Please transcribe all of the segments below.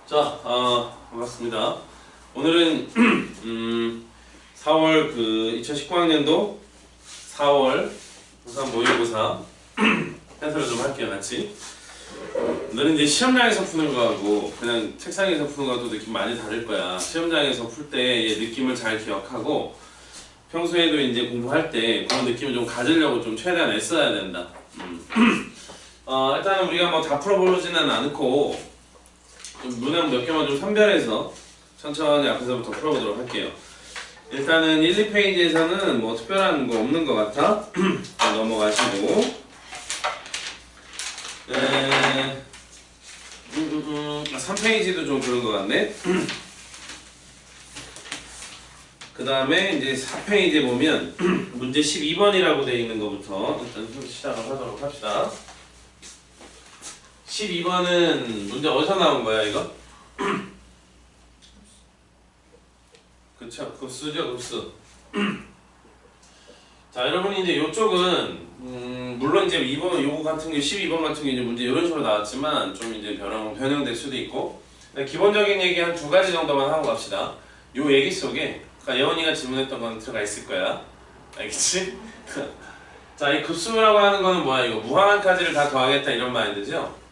자, 반갑습니다. 오늘은 4월 2019학년도 4월 고3 모의고사 해설을 좀 할게요, 같이. 오늘은 이제 시험장에서 푸는 거하고 그냥 책상에서 푸는 거하고 느낌 많이 다를 거야. 시험장에서 풀 때의 느낌을 잘 기억하고 평소에도 이제 공부할 때 그런 느낌을 좀 가지려고 좀 최대한 애써야 된다. 일단은 우리가 뭐 다 풀어보지는 않고 좀 문항 몇 개만 좀 선별해서 천천히 앞에서부터 풀어보도록 할게요. 일단은 1, 2페이지에서는 뭐 특별한 거 없는 것 같아. 넘어가시고 3페이지도 좀 그런 것 같네. 그 다음에 이제 4페이지에 보면 문제 12번이라고 되어 있는 것부터 일단 시작을 하도록 합시다. 12번은 문제 어디서 나온 거야, 이거? 그쵸, 급수죠, 급수. 자, 여러분이 이제 요쪽은, 물론 이제 2번, 요거 같은 게 12번 같은 게 이제 문제 이런 식으로 나왔지만, 좀 이제 변형될 수도 있고, 기본적인 얘기 한 두 가지 정도만 하고 갑시다. 요 얘기 속에, 아까 예원이가 질문했던 건 들어가 있을 거야. 알겠지? 자, 이 급수라고 하는 거는 뭐야, 이거? 무한한까지를 다 더하겠다, 이런 마인드죠?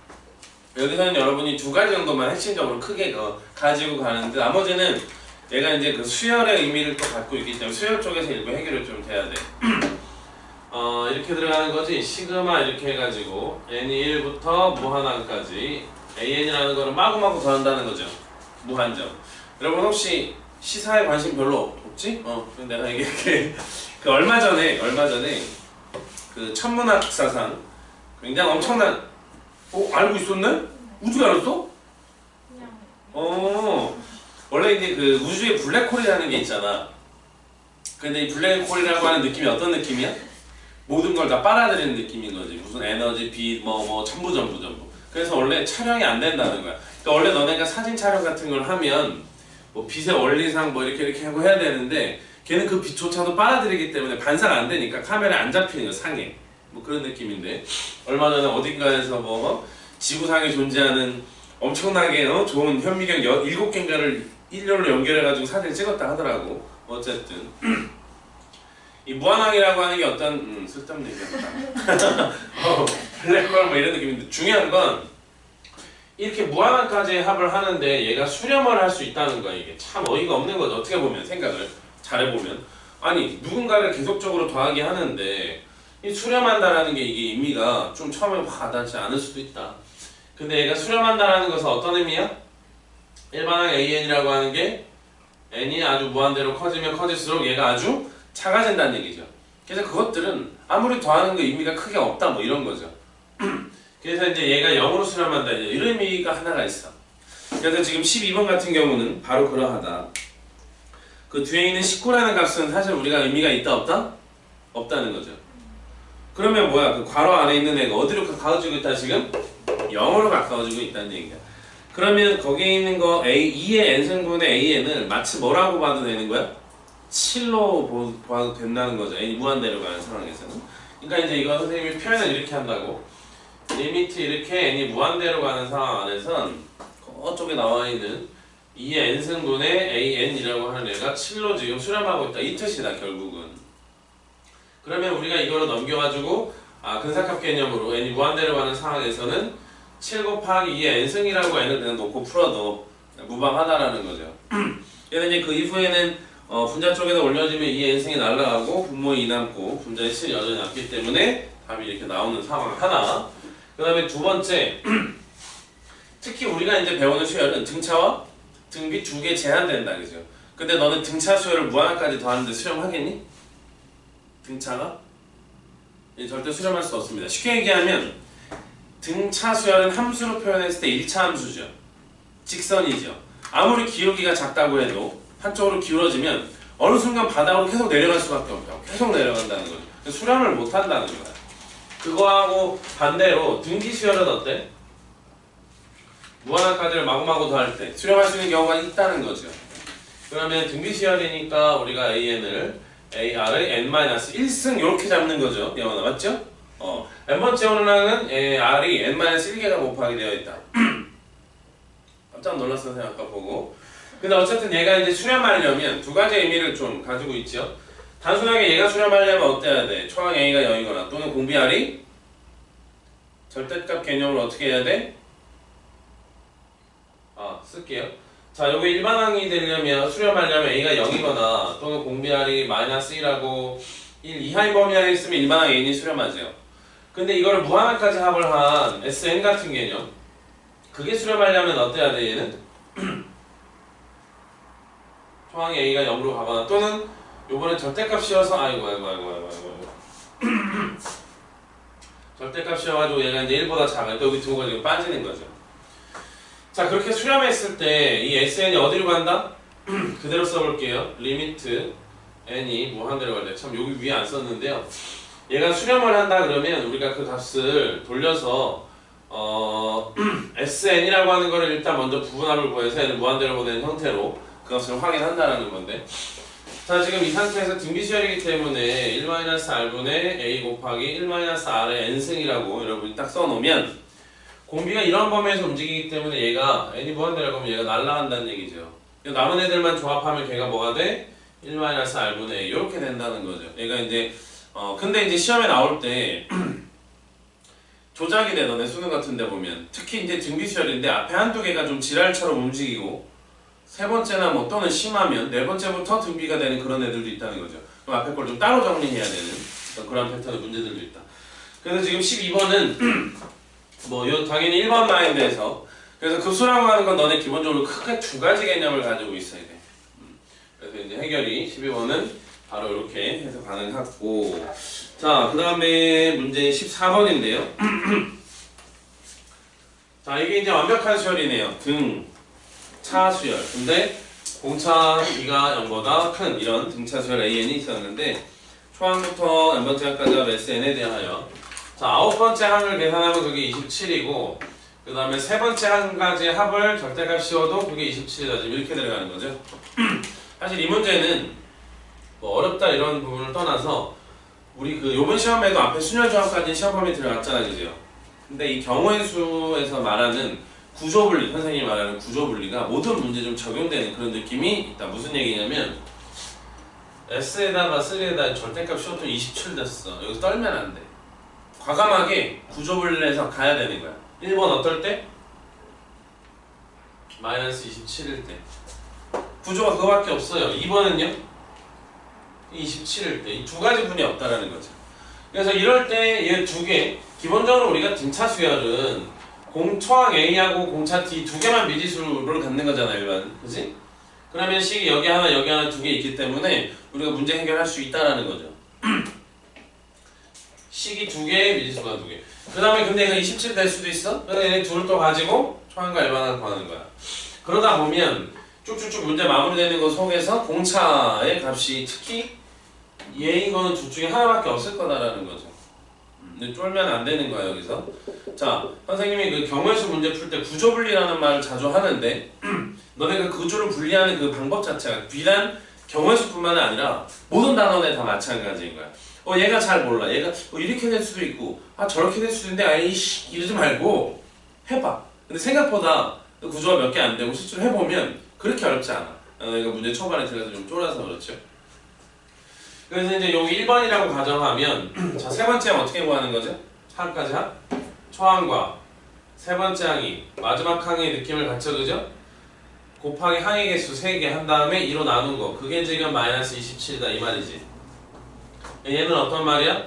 여기서는 여러분이 두 가지 정도만 핵심적으로 크게 가지고 가는데 나머지는 얘가 이제 그 수열의 의미를 또 갖고 있기 때문에 수열 쪽에서 일부 해결이 좀 돼야 돼. 이렇게 들어가는 거지. 시그마 이렇게 해가지고 n이 1부터 무한한까지 an이라는 거를 마구마구 더한다는 거죠. 무한정. 여러분 혹시 시사에 관심 별로 없지? 내가 이게 얼마 전에 그 천문학사상 굉장히 엄청난 알고 있었네? 우주가 알았어? 원래 이제 그 우주에 블랙홀이라는 게 있잖아. 근데 이 블랙홀이라고 하는 느낌이 어떤 느낌이야? 모든 걸 다 빨아들이는 느낌인 거지. 무슨 에너지, 빛, 전부. 그래서 원래 촬영이 안 된다는 거야. 그러니까 원래 너네가 사진 촬영 같은 걸 하면 뭐 빛의 원리상 뭐 이렇게 하고 해야 되는데 걔는 그 빛조차도 빨아들이기 때문에 반사가 안 되니까 카메라에 안 잡히는 거, 상에. 뭐 그런 느낌인데 얼마 전에 어딘가에서 지구상에 존재하는 엄청나게 좋은 현미경 7개인가를 일렬로 연결해가지고 사진을 찍었다 하더라고. 어쨌든 이 무한항이라고 하는 게 어떤 쓸데없는 얘기였다. 블랙홀 뭐 이런 느낌인데 중요한 건 이렇게 무한항까지 합을 하는데 얘가 수렴을 할 수 있다는 거야. 이게 참 어이가 없는 거죠. 어떻게 보면 생각을 잘해보면 아니 누군가를 계속적으로 더하게 하는데 이 수렴한다라는 게 이게 의미가 좀 처음에 와닿지 않을 수도 있다. 근데 얘가 수렴한다라는 것은 어떤 의미야? 일반항 AN이라고 하는 게 N이 아주 무한대로 커지면 커질수록 얘가 아주 작아진다는 얘기죠. 그래서 그것들은 아무리 더하는 게 의미가 크게 없다 뭐 이런 거죠. 그래서 이제 얘가 0으로 수렴한다 이런 의미가 하나가 있어. 그래서 지금 12번 같은 경우는 바로 그러하다. 그 뒤에 있는 19라는 값은 사실 우리가 의미가 있다 없다? 없다는 거죠. 그러면 뭐야? 그 괄호 안에 있는 애가 어디로 가까워지고 있다 지금? 0으로 가까워지고 있다는 얘기야. 그러면 거기에 있는 거 A2의 n승분의 AN을 마치 뭐라고 봐도 되는 거야? 7로 봐도 된다는 거죠. n이 무한대로 가는 상황에서는. 그러니까 이제 이거 선생님이 표현을 이렇게 한다고. 리미트 이렇게 n이 무한대로 가는 상황 안에선 그쪽에 나와 있는 2의 n승분의 AN이라고 하는 애가 7로 지금 수렴하고 있다. 이 뜻이다 결국은. 그러면 우리가 이거로 넘겨가지고 근사값 개념으로 n이 무한대로 가는 상황에서는 7 곱하기 2의 n승이라고 n을 그냥 놓고 풀어도 무방하다라는 거죠. 그래서 이제 그 이후에는 분자 쪽에다 올려지면 2의 n승이 날아가고 분모에 2 남고 분자에 7이 여전히 남기 때문에 답이 이렇게 나오는 상황 하나. 그 다음에 두 번째 특히 우리가 이제 배우는 수열은 등차와 등비 두 개 제한된다 그죠? 근데 너는 등차 수열을 무한까지 더하는데 수렴하겠니? 등차가? 절대 수렴할 수 없습니다. 쉽게 얘기하면 등차 수열은 함수로 표현했을 때 1차 함수죠. 직선이죠. 아무리 기울기가 작다고 해도 한쪽으로 기울어지면 어느 순간 바닥으로 계속 내려갈 수밖에 없다고. 계속 내려간다는 거죠. 수렴을 못한다는 거야. 그거하고 반대로 등비 수열은 어때? 무한한까지를 마구마구 더할 때 수렴할 수 있는 경우가 있다는 거죠. 그러면 등비 수열이니까 우리가 AN을 AR의 n-1승 이렇게 잡는 거죠. 예원아 맞죠? n번째 원항은 R이 n-1개가 곱하기 되어 있다. 깜짝 놀랐어요 아까 보고. 근데 어쨌든 얘가 이제 수렴하려면 두 가지 의미를 좀 가지고 있죠. 단순하게 얘가 수렴하려면 어때야 돼? 초항 A가 0이거나 또는 공비 R이 절대값 개념을 어떻게 해야 돼? 쓸게요. 자, 요게 일반항이 되려면 수렴하려면 A가 0이거나 또는 공비 R이 -1하고 1 이하의 범위 안에 있으면 일반항 N이 수렴하죠. 근데 이걸 무한항까지 합을 한 Sn 같은 개념, 그게 수렴하려면 어때야 돼 얘는? 초항이 A가 0으로 가거나 또는 요번엔 절대값이어서 아이고 절대값이어가지고 얘가 이제 1보다 작아요. 또 여기 두고가 지금 빠지는 거죠. 자, 그렇게 수렴했을 때 이 SN이 어디로 간다? 그대로 써볼게요. 리미트 n이 무한대로 갈 때, 참 여기 위에 안 썼는데요. 얘가 수렴을 한다 그러면 우리가 그 값을 돌려서 SN이라고 하는 거를 일단 먼저 부분합을 구해서 얘는 무한대로 보내는 형태로 그것을 확인한다라는 건데, 자, 지금 이 상태에서 등비수열이기 때문에 1-R분의 A 곱하기 1-R의 n승이라고 여러분이 딱 써놓으면 공비가 이런 범위에서 움직이기 때문에 얘가 n이 무한대라고 하면 얘가 날아간다는 얘기죠. 남은 애들만 조합하면 걔가 뭐가 돼? 1-R분의 A 이렇게 된다는 거죠. 얘가 이제 근데 이제 시험에 나올 때 조작이 돼. 너네 수능 같은 데 보면 특히 이제 등비수열인데 앞에 한두 개가 좀 지랄처럼 움직이고 세 번째나 뭐 또는 심하면 네 번째부터 등비가 되는 그런 애들도 있다는 거죠. 그럼 앞에 걸 좀 따로 정리해야 되는 그런 패턴의 문제들도 있다. 그래서 지금 12번은 뭐 당연히 1번 마인드에서 그래서 급수라고 하는 건 너네 기본적으로 크게 두 가지 개념을 가지고 있어야 돼. 그래서 이제 해결이 12번은 바로 이렇게 해서 가능하고, 자, 그 다음에 문제 14번인데요. 자, 이게 이제 완벽한 수열이네요. 등차 수열. 근데 공차 B가 0보다 큰 이런 등차 수열 AN이 있었는데 초항부터 n번째 항까지가 SN에 대하여, 자, 9번째 항을 계산하면 그게 27이고 그 다음에 세 번째 항까지 합을 절대값 씌워도 그게 27이다. 지금 이렇게 들어가는 거죠. 사실 이 문제는 뭐 어렵다 이런 부분을 떠나서 우리 그 요번 시험에도 앞에 순열조합까지 시험 범위 들어갔잖아요, 그죠? 근데 이 경우의 수에서 말하는 구조분리, 선생님이 말하는 구조분리가 모든 문제에 좀 적용되는 그런 느낌이 있다. 무슨 얘기냐면 S에다가 3에다 절대값 씌웠더니 27 됐어. 여기서 떨면 안 돼. 과감하게 구조분리를 해서 가야 되는 거야. 1번 어떨 때? -27일 때. 구조가 그거밖에 없어요. 2번은요? 27일 때. 이 두 가지 분이 없다라는 거죠. 그래서 이럴 때 얘 두 개, 기본적으로 우리가 등차 수열은 초항 A하고 공차 T 두 개만 미지수를 갖는 거잖아요, 일반. 그지? 그러면 식이 여기 하나 두 개 있기 때문에 우리가 문제 해결할 수 있다라는 거죠. 식이 두 개, 미지수가 두 개. 그 다음에 근데 얘가 27 될 수도 있어? 그래서 얘네 둘을 또 가지고 초항과 일반항을 구하는 거야. 그러다 보면 쭉쭉쭉 문제 마무리되는 거 속에서 공차의 값이 특히 얘인 거는 둘 중에 하나밖에 없을 거다라는 거죠. 근데 쫄면 안 되는 거야 여기서. 자, 선생님이 그 경우의 수 문제 풀 때 구조분리라는 말을 자주 하는데 너네가 그 구조를 분리하는 그 방법 자체가 비단 경우의 수뿐만 아니라 모든 단원에 다 마찬가지인 거야. 얘가 잘 몰라. 얘가 이렇게 될 수도 있고 저렇게 될 수도 있는데 아이씨 이러지 말고 해봐. 근데 생각보다 구조가 몇 개 안 되고 실제로 해보면 그렇게 어렵지 않아. 내가 문제 초반에 들어서 좀 쫄아서 그렇죠. 그래서 이제 여기 1번이라고 가정하면 자, 세 번째 항 어떻게 구하는 거죠? 항까지 항? 초항과 세 번째 항이 마지막 항의 느낌을 갖춰, 그죠? 곱하기 항의 개수 3개 한 다음에 2로 나눈 거, 그게 지금 -27이다 이 말이지. 얘는 어떤 말이야?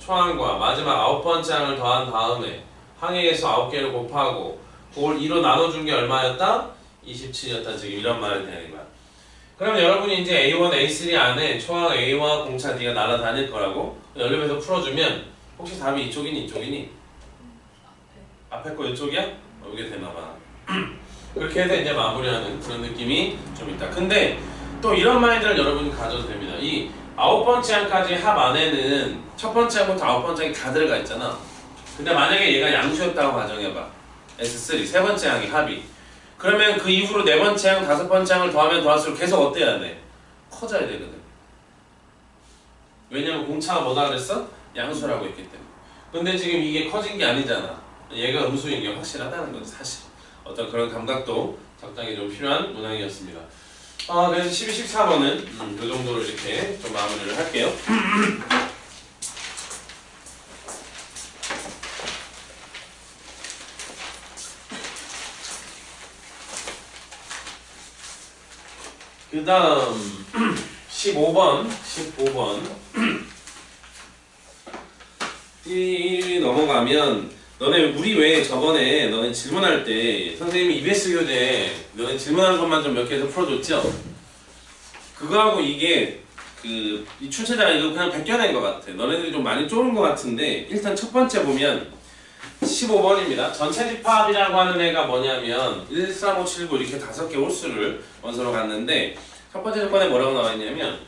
초항과 마지막 9번째 항을 더한 다음에 항의 개수 9개를 곱하고 그걸 2로 나눠준 게 얼마였다? 27이었다. 지금 이런 말이 되는 거야. 그럼 여러분이 이제 A1, A3 안에 초항 A와 공차 D가 날아다닐 거라고 연립해서 풀어주면 혹시 답이 이쪽이니 이쪽이니? 앞에 거 이쪽이야? 이게 되나봐. 그렇게 해서 이제 마무리하는 그런 느낌이 좀 있다. 근데 또 이런 마인드를 여러분이 가져도 됩니다. 이 9번째 항까지 합 안에는 첫 번째 항부터 9번째 항이 다 들어가 있잖아. 근데 만약에 얘가 양수였다고 가정해봐. S3, 세 번째 항이 합이. 그러면 그 이후로 네 번째 항, 다섯 번째 항을 더하면 더할수록 계속 어때야 돼? 커져야 되거든. 왜냐면 공차가 뭐다 그랬어? 양수라고 했기 때문에. 근데 지금 이게 커진 게 아니잖아. 얘가 음수인 게 확실하다는 거지 사실. 어떤 그런 감각도 적당히 좀 필요한 문항이었습니다. 그래서 12, 14번은 그 정도로 이렇게 좀 마무리를 할게요. 그 다음 15번 이 넘어가면 우리 왜 저번에 너네 질문할 때 선생님이 EBS 교재 너네 질문하는 것만 좀 몇 개 더 풀어줬죠? 그거하고 이게 이 출제자가 이거 그냥 벗겨낸 것 같아. 너네들이 좀 많이 쪼른 것 같은데 일단 첫 번째 보면 15번입니다. 전체 집합이라고 하는 애가 뭐냐면 1, 3, 5, 7, 9 이렇게 5개 홀수를 원서로 갔는데 첫 번째 조건에 뭐라고 나와 있냐면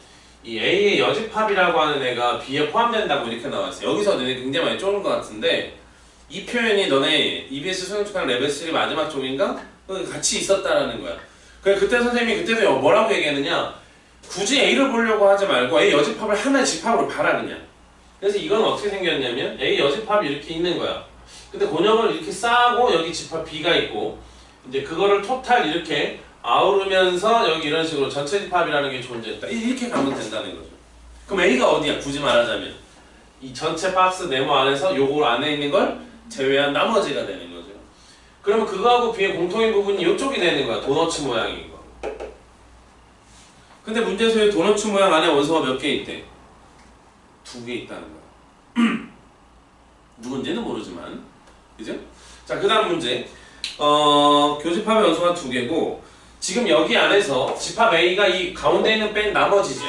이 A의 여집합이라고 하는 애가 B에 포함된다고 이렇게 나왔어요. 여기서 너네 굉장히 많이 쪼른 것 같은데 이 표현이 너네 EBS 수능특강 레벨 3 마지막 쪽인가? 같이 있었다라는 거야. 그때 선생님이 그때도 뭐라고 얘기했느냐? 굳이 A를 보려고 하지 말고 A 여집합을 하나의 집합으로 봐라 그냥. 그래서 이건 어떻게 생겼냐면 A 여집합이 이렇게 있는 거야. 근데 곤역을 이렇게 쌓고 여기 집합 B가 있고 이제 그거를 토탈 이렇게 아우르면서 여기 이런 식으로 전체 집합이라는 게 존재했다. 이렇게 가면 된다는 거죠. 그럼 A가 어디야? 굳이 말하자면 이 전체 박스 네모 안에서 요거 안에 있는 걸 제외한 나머지가 되는 거죠. 그러면 그거하고 B의 공통인 부분이 이쪽이 되는 거야. 도너츠 모양인 거. 근데 문제에서 도너츠 모양 안에 원소가 몇 개 있대? 2개 있다는 거야. 누군지는 모르지만 그죠? 자, 그 다음 문제 교집합의 원소가 2개고 지금 여기 안에서 집합 A가 이 가운데 있는 뺀 나머지죠.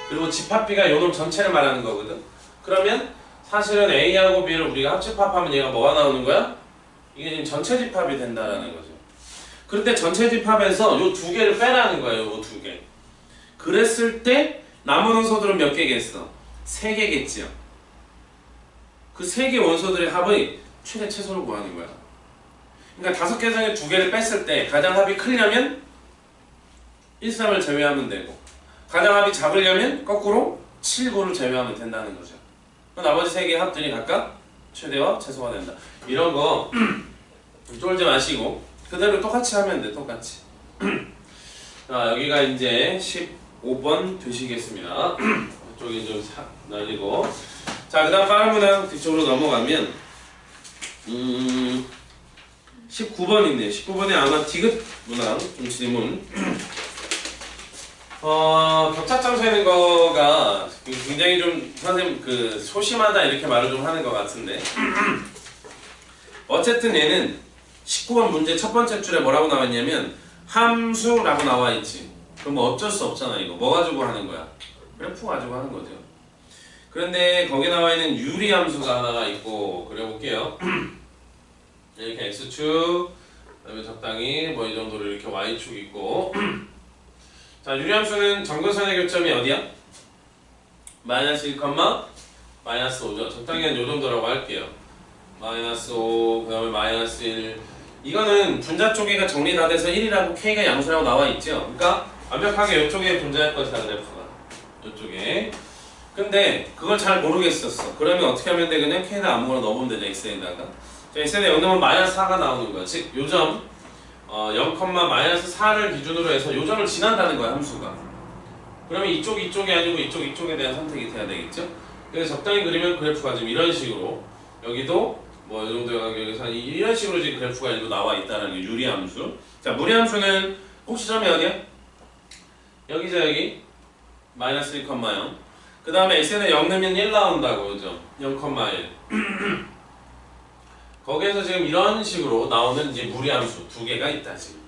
그리고 집합 B가 요놈 전체를 말하는 거거든. 그러면 사실은 A하고 B를 우리가 합집합하면 얘가 뭐가 나오는 거야? 이게 지금 전체 집합이 된다라는 거죠. 그런데 전체 집합에서 요 2개를 빼라는 거예요. 요 2개. 그랬을 때 남은 원소들은 몇 개겠어? 3개겠지요. 그 3개 원소들의 합의 최대 최소를 구하는 거야. 그러니까 5개 중에 2개를 뺐을 때 가장 합이 크려면 1, 3을 제외하면 되고 가장 합이 작으려면 거꾸로 7, 9를 제외하면 된다는 거죠. 나머지 3개의 합들이 각각 최대와 최소가 된다. 이런 거 쫄지 마시고 그대로 똑같이 하면 돼. 똑같이. 자, 여기가 이제 15번 되시겠습니다. 이쪽이 좀 날리고 자, 그 다음 빠른 문항 뒤쪽으로 넘어가면 19번 있네요. 19번에 아마 디귿 문항 좀 질문 격차점 세는 거가 굉장히 좀 선생님 소심하다 이렇게 말을 좀 하는 것 같은데 어쨌든 얘는 19번 문제 첫 번째 줄에 뭐라고 나왔냐면 함수라고 나와 있지. 그럼 뭐 어쩔 수 없잖아. 이거 뭐 가지고 하는 거야? 그래프 가지고 하는 거죠. 그런데 거기 나와 있는 유리함수가 하나가 있고 그려볼게요. 이렇게 x축 그다음에 적당히 뭐 이 정도로 이렇게 y축 있고 자, 유리함수는 정근선의 교점이 어디야? 마이너스 1, 마이너스 5죠. 적당히 한 요 정도라고 할게요. 마이너스 5, 그 다음에 마이너스 1. 이거는 분자 쪽에가 정리 다 돼서 1이라고 K가 양수라고 나와 있죠. 그러니까 완벽하게 이쪽에 분자할 것이다, 그래프가. 이쪽에. 근데 그걸 잘 모르겠었어. 그러면 어떻게 하면 돼? 그냥 K는 아무거나 넣으면 되죠, X에다가. 자, X에다 0 넣으면 마이너스 4가 나오는 거야. 즉, 요점 0, 마이너스 4를 기준으로 해서 요점을 지난다는 거야, 함수가. 그러면 이쪽이 아니고 이쪽에 대한 선택이 돼야 되겠죠? 그래서 적당히 그리면 그래프가 지금 이런 식으로 여기도 뭐 이 정도의 간격에서 이런 식으로 지금 그래프가 일부 나와 있다는 게 유리함수. 자, 무리함수는 혹시 점이 어디야? 여기죠, 여기. 마이너스 1,0. 그 다음에 x는 0 넣으면 1 나온다고, 그죠? 0,1. 거기에서 지금 이런 식으로 나오는 이제 무리함수 2개가 있다, 지금.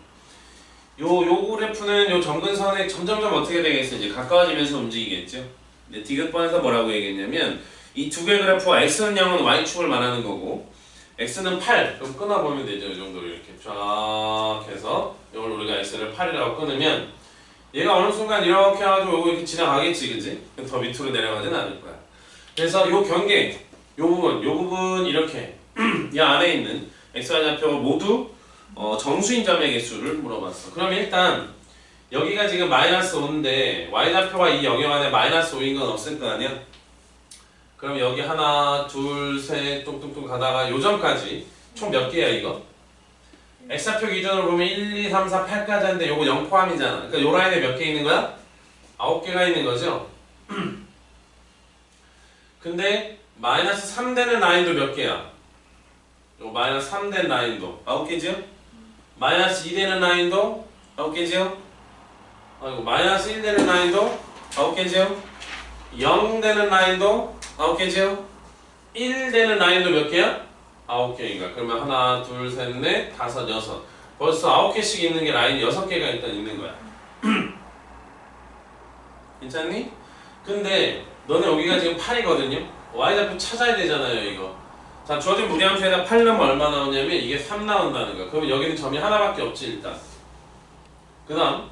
요 그래프는 요 점근선에 점점점 어떻게 되겠어? 이제 가까워지면서 움직이겠죠? 근데 디귿번에서 뭐라고 얘기했냐면 이 2개의 그래프가 x는 0은 y축을 말하는 거고 x는 8, 그럼 끊어보면 되죠. 이 정도로 이렇게 쫙 해서 이걸 우리가 x를 8이라고 끊으면 얘가 어느 순간 이렇게 해가지고 요거 이렇게 지나가겠지, 그지? 더 밑으로 내려가진 않을 거야. 그래서 요 경계, 요 부분 이렇게 이 안에 있는 xy 좌표가 모두 정수인 점의 개수를 물어봤어. 그럼 일단 여기가 지금 마이너스 5인데 y좌표가 이 영역 안에 마이너스 5인 건 없을 거 아니야? 그럼 여기 하나, 둘, 셋 뚱뚱뚱 가다가 요점까지 총 몇 개야 이거? X좌표 기준으로 보면 1, 2, 3, 4, 8까지 하는데 요거 0 포함이잖아. 그러니까 요 라인에 몇 개 있는 거야? 9개가 있는 거죠. 근데 마이너스 3 되는 라인도 몇 개야? 요 마이너스 3 된 라인도 9개지요? 마이너스 2 되는 라인도 9개지요? 이거 마이너스 1 되는 라인도 9개지요? 0 되는 라인도 9개지요? 1 되는 라인도 몇 개야? 9개인가? 그러면 하나, 둘, 셋, 넷, 다섯, 여섯. 벌써 9개씩 있는 게 라인이 6개가 일단 있는 거야. 괜찮니? 근데 너네 여기가 지금 8이거든요? y좌표 찾아야 되잖아요, 이거. 자, 주어진 무리함수에다 8 넣으면 얼마 나오냐면 이게 3 나온다는 거야. 그러면 여기는 점이 하나밖에 없지, 일단. 그 다음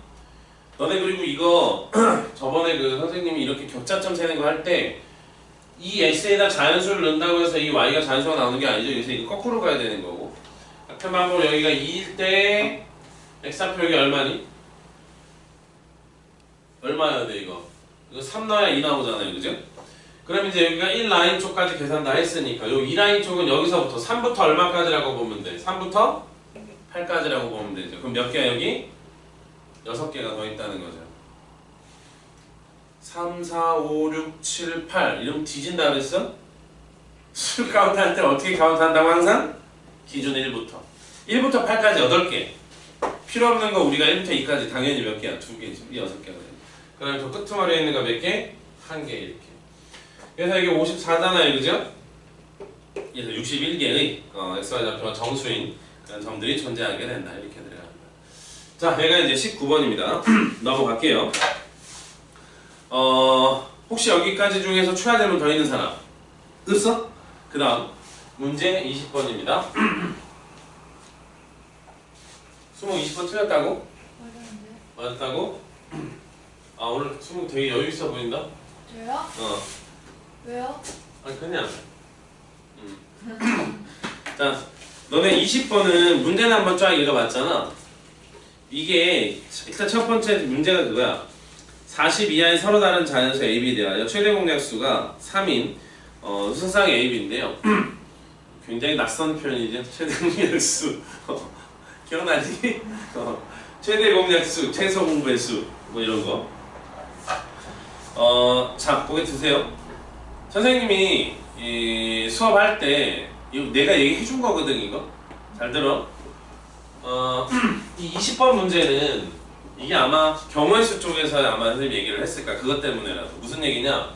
너네 그리고 이거 저번에 그 선생님이 이렇게 격자점 세는 거 할 때 이 x에다 자연수를 넣는다고 해서 이 y가 자연수가 나오는 게 아니죠. 그래서 이거 거꾸로 가야 되는 거고. 같은 방법으로 여기가 2일 때 x좌표 여기 얼마니? 얼마여야 돼 이거? 이거 3 넣어야 2 나오잖아요. 그죠? 그럼 이제 여기가 1 라인 쪽까지 계산 다 했으니까 요 2 라인 쪽은 여기서부터 3부터 얼마까지라고 보면 돼? 3부터 8까지라고 보면 되죠. 그럼 몇 개야 여기? 6개가 더 있다는 거죠. 3, 4, 5, 6, 7, 8 이러면 뒤진다 그랬어? 수 카운트 할 때 어떻게 카운트 한다고 항상? 기준 1부터 8까지 8개. 필요 없는 거 우리가 1부터 2까지 당연히 몇 개야? 2개지. 6개가 돼. 그다음에 저 끄트머리에 있는 거 몇 개? 1개 이렇게. 그래서 이게 54잖아요. 그죠? 그래서 61개의 xy좌표와 정수인 그런 점들이 존재하게 된다. 이렇게 들어갑니다. 자, 얘가 이제 19번입니다. 넘어갈게요. 혹시 여기까지 중에서 추가되면 더 있는 사람? 없어? 그 다음 문제 20번입니다. 수목 20번 틀렸다고? 맞았다고? 아, 오늘 수목 되게 여유 있어 보인다? 저요? 왜요? 아니 그냥 자, 너네 20번은 문제는 한번 쫙 읽어봤잖아. 이게 일단 첫 번째 문제가 그거야. 40 이하의 서로 다른 자연수 AB에 대하여 최대 공약수가 3인 수성상 AB인데요. 굉장히 낯선 표현이죠. 최대 공약수 기억나지? 최대 공약수, 최소 공배수 뭐 이런 거. 자, 보게 드세요. 선생님이 이 수업할 때 이거 내가 얘기해 준 거거든. 이거 잘 들어. 이 20번 문제는 이게 아마 경우의 수 쪽에서 아마 선생님이 얘기를 했을까. 그것 때문에라도. 무슨 얘기냐,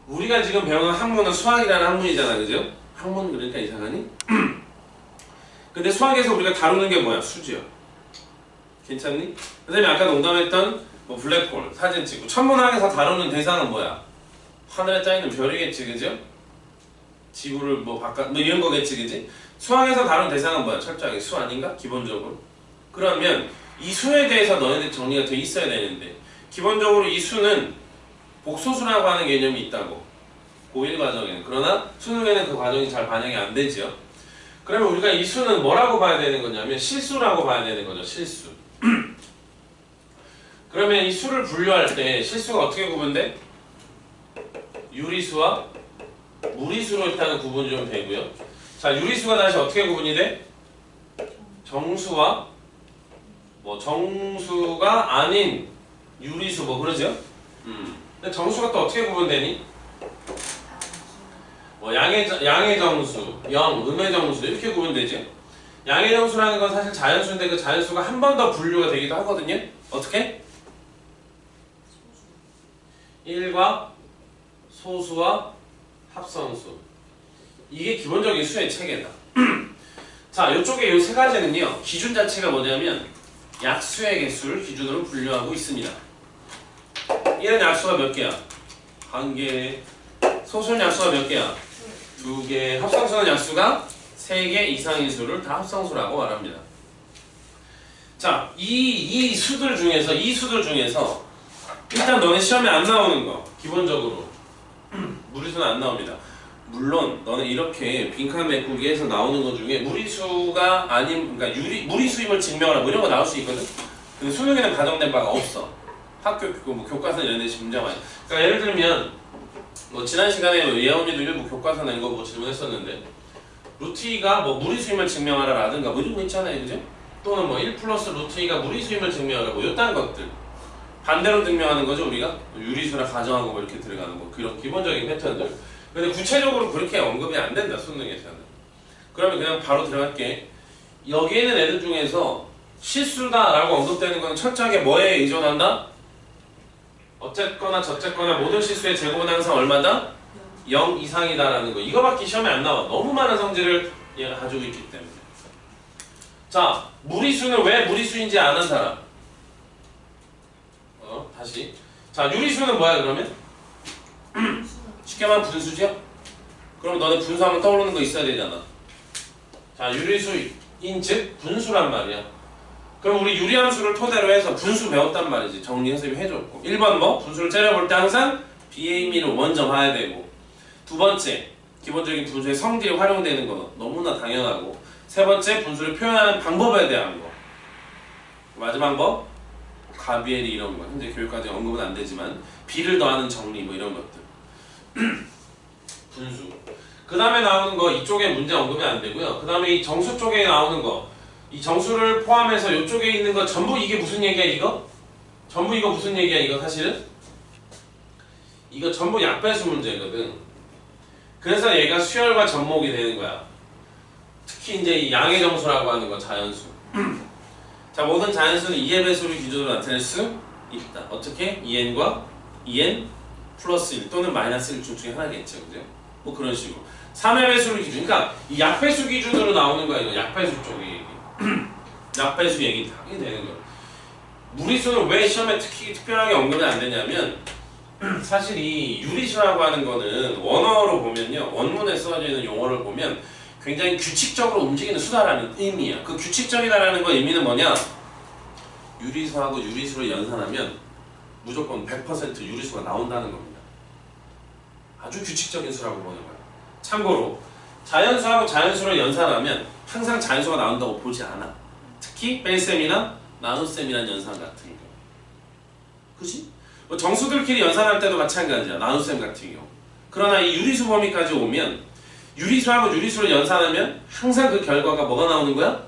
우리가 지금 배우는 학문은 수학이라는 학문이잖아. 그죠? 학문 그러니까 이상하니? 근데 수학에서 우리가 다루는 게 뭐야? 수지요. 괜찮니? 선생님이 아까 농담했던 뭐 블랙홀 사진 찍고 천문학에서 다루는 대상은 뭐야? 하늘에 떠있는 별이겠지. 그죠? 지구를 뭐 바깥 뭐 이런 거겠지. 그지? 수학에서 다룬 대상은 뭐야? 철저하게 수 아닌가? 기본적으로. 그러면 이 수에 대해서 너희들 정리가 돼 있어야 되는데, 기본적으로 이 수는 복소수라고 하는 개념이 있다고. 고1 과정에는. 그러나 수능에는 그 과정이 잘 반영이 안 되죠. 그러면 우리가 이 수는 뭐라고 봐야 되는 거냐면 실수라고 봐야 되는 거죠. 실수. 그러면 이 수를 분류할 때 실수가 어떻게 구분돼? 유리수와 무리수로 일단은 구분이 좀 되고요. 자, 유리수가 다시 어떻게 구분이 돼? 정수와 뭐 정수가 아닌 유리수 뭐 그러죠? 근데 정수가 또 어떻게 구분되니? 뭐 양의 정수, 음의 정수 이렇게 구분되죠? 양의 정수라는 건 사실 자연수인데 그 자연수가 한 번 더 분류가 되기도 하거든요. 어떻게? 1과 소수와 합성수. 이게 기본적인 수의 체계다. 자, 이쪽에 이 세 가지는요, 기준 자체가 뭐냐면 약수의 개수를 기준으로 분류하고 있습니다. 1은 약수가 몇 개야? 1개. 소수는 약수가 몇 개야? 2개. 합성수는 약수가 3개 이상인 수를 다 합성수라고 말합니다. 자, 이 수들 중에서 일단 너네 시험에 안 나오는 거 기본적으로 무리수는 안 나옵니다. 물론 너는 이렇게 빈칸 메꾸기에서 나오는 것 중에 무리수가 아닌, 그러니까 무리수임을 증명하라 이런 거 나올 수 있거든. 근데 수능에는 가정된 바가 없어. 학교 뭐 교과서 이런 데서 문제가 많이. 그러니까 예를 들면 뭐 지난 시간에 예원이도 일부 교과서나 이거 뭐 질문했었는데 루트 2가 뭐 무리수임을 증명하라라든가 뭐 이런 거 있잖아요, 그죠? 또는 뭐 1 플러스 루트 2가 무리수임을 증명하라 뭐 이딴 것들 반대로 증명하는 거죠. 우리가 유리수나 가정하고 뭐 이렇게 들어가는 거 그런 기본적인 패턴들. 근데 구체적으로 그렇게 언급이 안 된다, 수능에서는. 그러면 그냥 바로 들어갈게. 여기에 있는 애들 중에서 실수다라고 언급되는 건 철저하게 뭐에 의존한다? 어쨌거나 저쨌거나 모든 실수의 제곱은 항상 얼마다? 0 이상이다라는 거. 이거밖에 시험에 안 나와. 너무 많은 성질을 얘가 가지고 있기 때문에. 자, 무리수는 왜 무리수인지 아는 사람? 다시. 자, 유리수는 뭐야 그러면? 쉽게 말하면 분수죠? 그럼 너네 분수하면 떠오르는 거 있어야 되잖아. 자, 유리수인 즉 분수란 말이야. 그럼 우리 유리함수를 토대로 해서 분수 배웠단 말이지. 정리 선생님이 해줬고. 1번 뭐? 분수를 째려볼 때 항상 B의 의미를 먼저 봐야 되고. 두 번째, 기본적인 분수의 성질이 활용되는 거 너무나 당연하고. 세 번째, 분수를 표현하는 방법에 대한 거. 마지막 뭐? 가비엘이 이런 거. 현재 교육과정에 언급은 안 되지만 B를 더하는 정리 뭐 이런 것들. 분수. 그 다음에 나오는 거 이쪽에 문제 언급이 안 되고요. 그 다음에 이 정수 쪽에 나오는 거. 이 정수를 포함해서 이쪽에 있는 거 전부 이게 무슨 얘기야 이거? 전부 이거 무슨 얘기야 이거 사실은? 이거 전부 약배수 문제거든. 그래서 얘가 수열과 접목이 되는 거야. 특히 이제 이 양의 정수라고 하는 거 자연수. 자, 모든 자연수는 2의 배수를 기준으로 나타낼 수 있다. 어떻게? 2n과 2n 플러스 1 또는 마이너스 1 중에 하나겠죠. 그죠? 뭐 그런 식으로. 3의 배수를 기준. 그러니까 이 약배수 기준으로 나오는 거야. 이거 약배수 쪽이 얘기. 약배수 얘기 다 하게 되는 거야. 무리수는 왜 시험에 특별하게 언급이 안 되냐면 사실 이 유리수라고 하는 거는 원어로 보면요. 원문에 써져 있는 용어를 보면 굉장히 규칙적으로 움직이는 수다라는 의미야. 그 규칙적이다라는 거 의미는 뭐냐? 유리수하고 유리수를 연산하면 무조건 100% 유리수가 나온다는 겁니다. 아주 규칙적인 수라고 보는 거야. 참고로 자연수하고 자연수를 연산하면 항상 자연수가 나온다고 보지 않아. 특히 뺄셈이나 나눗셈이라는 연산 같은 경우. 그치? 뭐 정수들끼리 연산할 때도 마찬가지야. 나눗셈 같은 경우. 그러나 이 유리수 범위까지 오면 유리수하고 유리수를 연산하면 항상 그 결과가 뭐가 나오는 거야?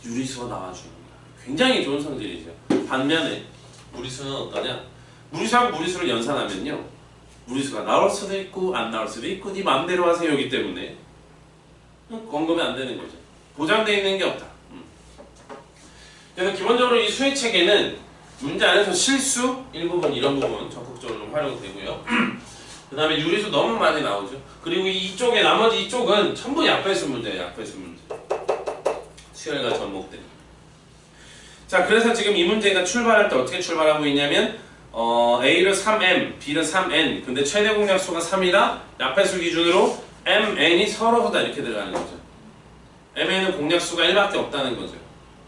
유리수가 나와주는 거야. 굉장히 좋은 성질이죠. 반면에 무리수는 어떠냐? 무리수하고 무리수를 연산하면요. 무리수가 나올 수도 있고 안 나올 수도 있고 네 맘대로 하세요이기 때문에 언급이 안 되는 거죠. 보장되어 있는 게 없다. 그래서 기본적으로 이 수의 체계는 문제 안에서 실수 일부분 이런 부분 적극적으로 좀 활용되고요. 그 다음에 유리수 너무 많이 나오죠. 그리고 이쪽에 나머지 이쪽은 전부 약배수 문제예요. 약배수 문제. 수열과 접목된. 자, 그래서 지금 이 문제가 출발할 때 어떻게 출발하고 있냐면 A를 3M, B를 3N. 근데 최대 공약수가 3이라 약배수 기준으로 M, N이 서로다 이렇게 들어가는 거죠. M에는 공약수가 1밖에 없다는 거죠.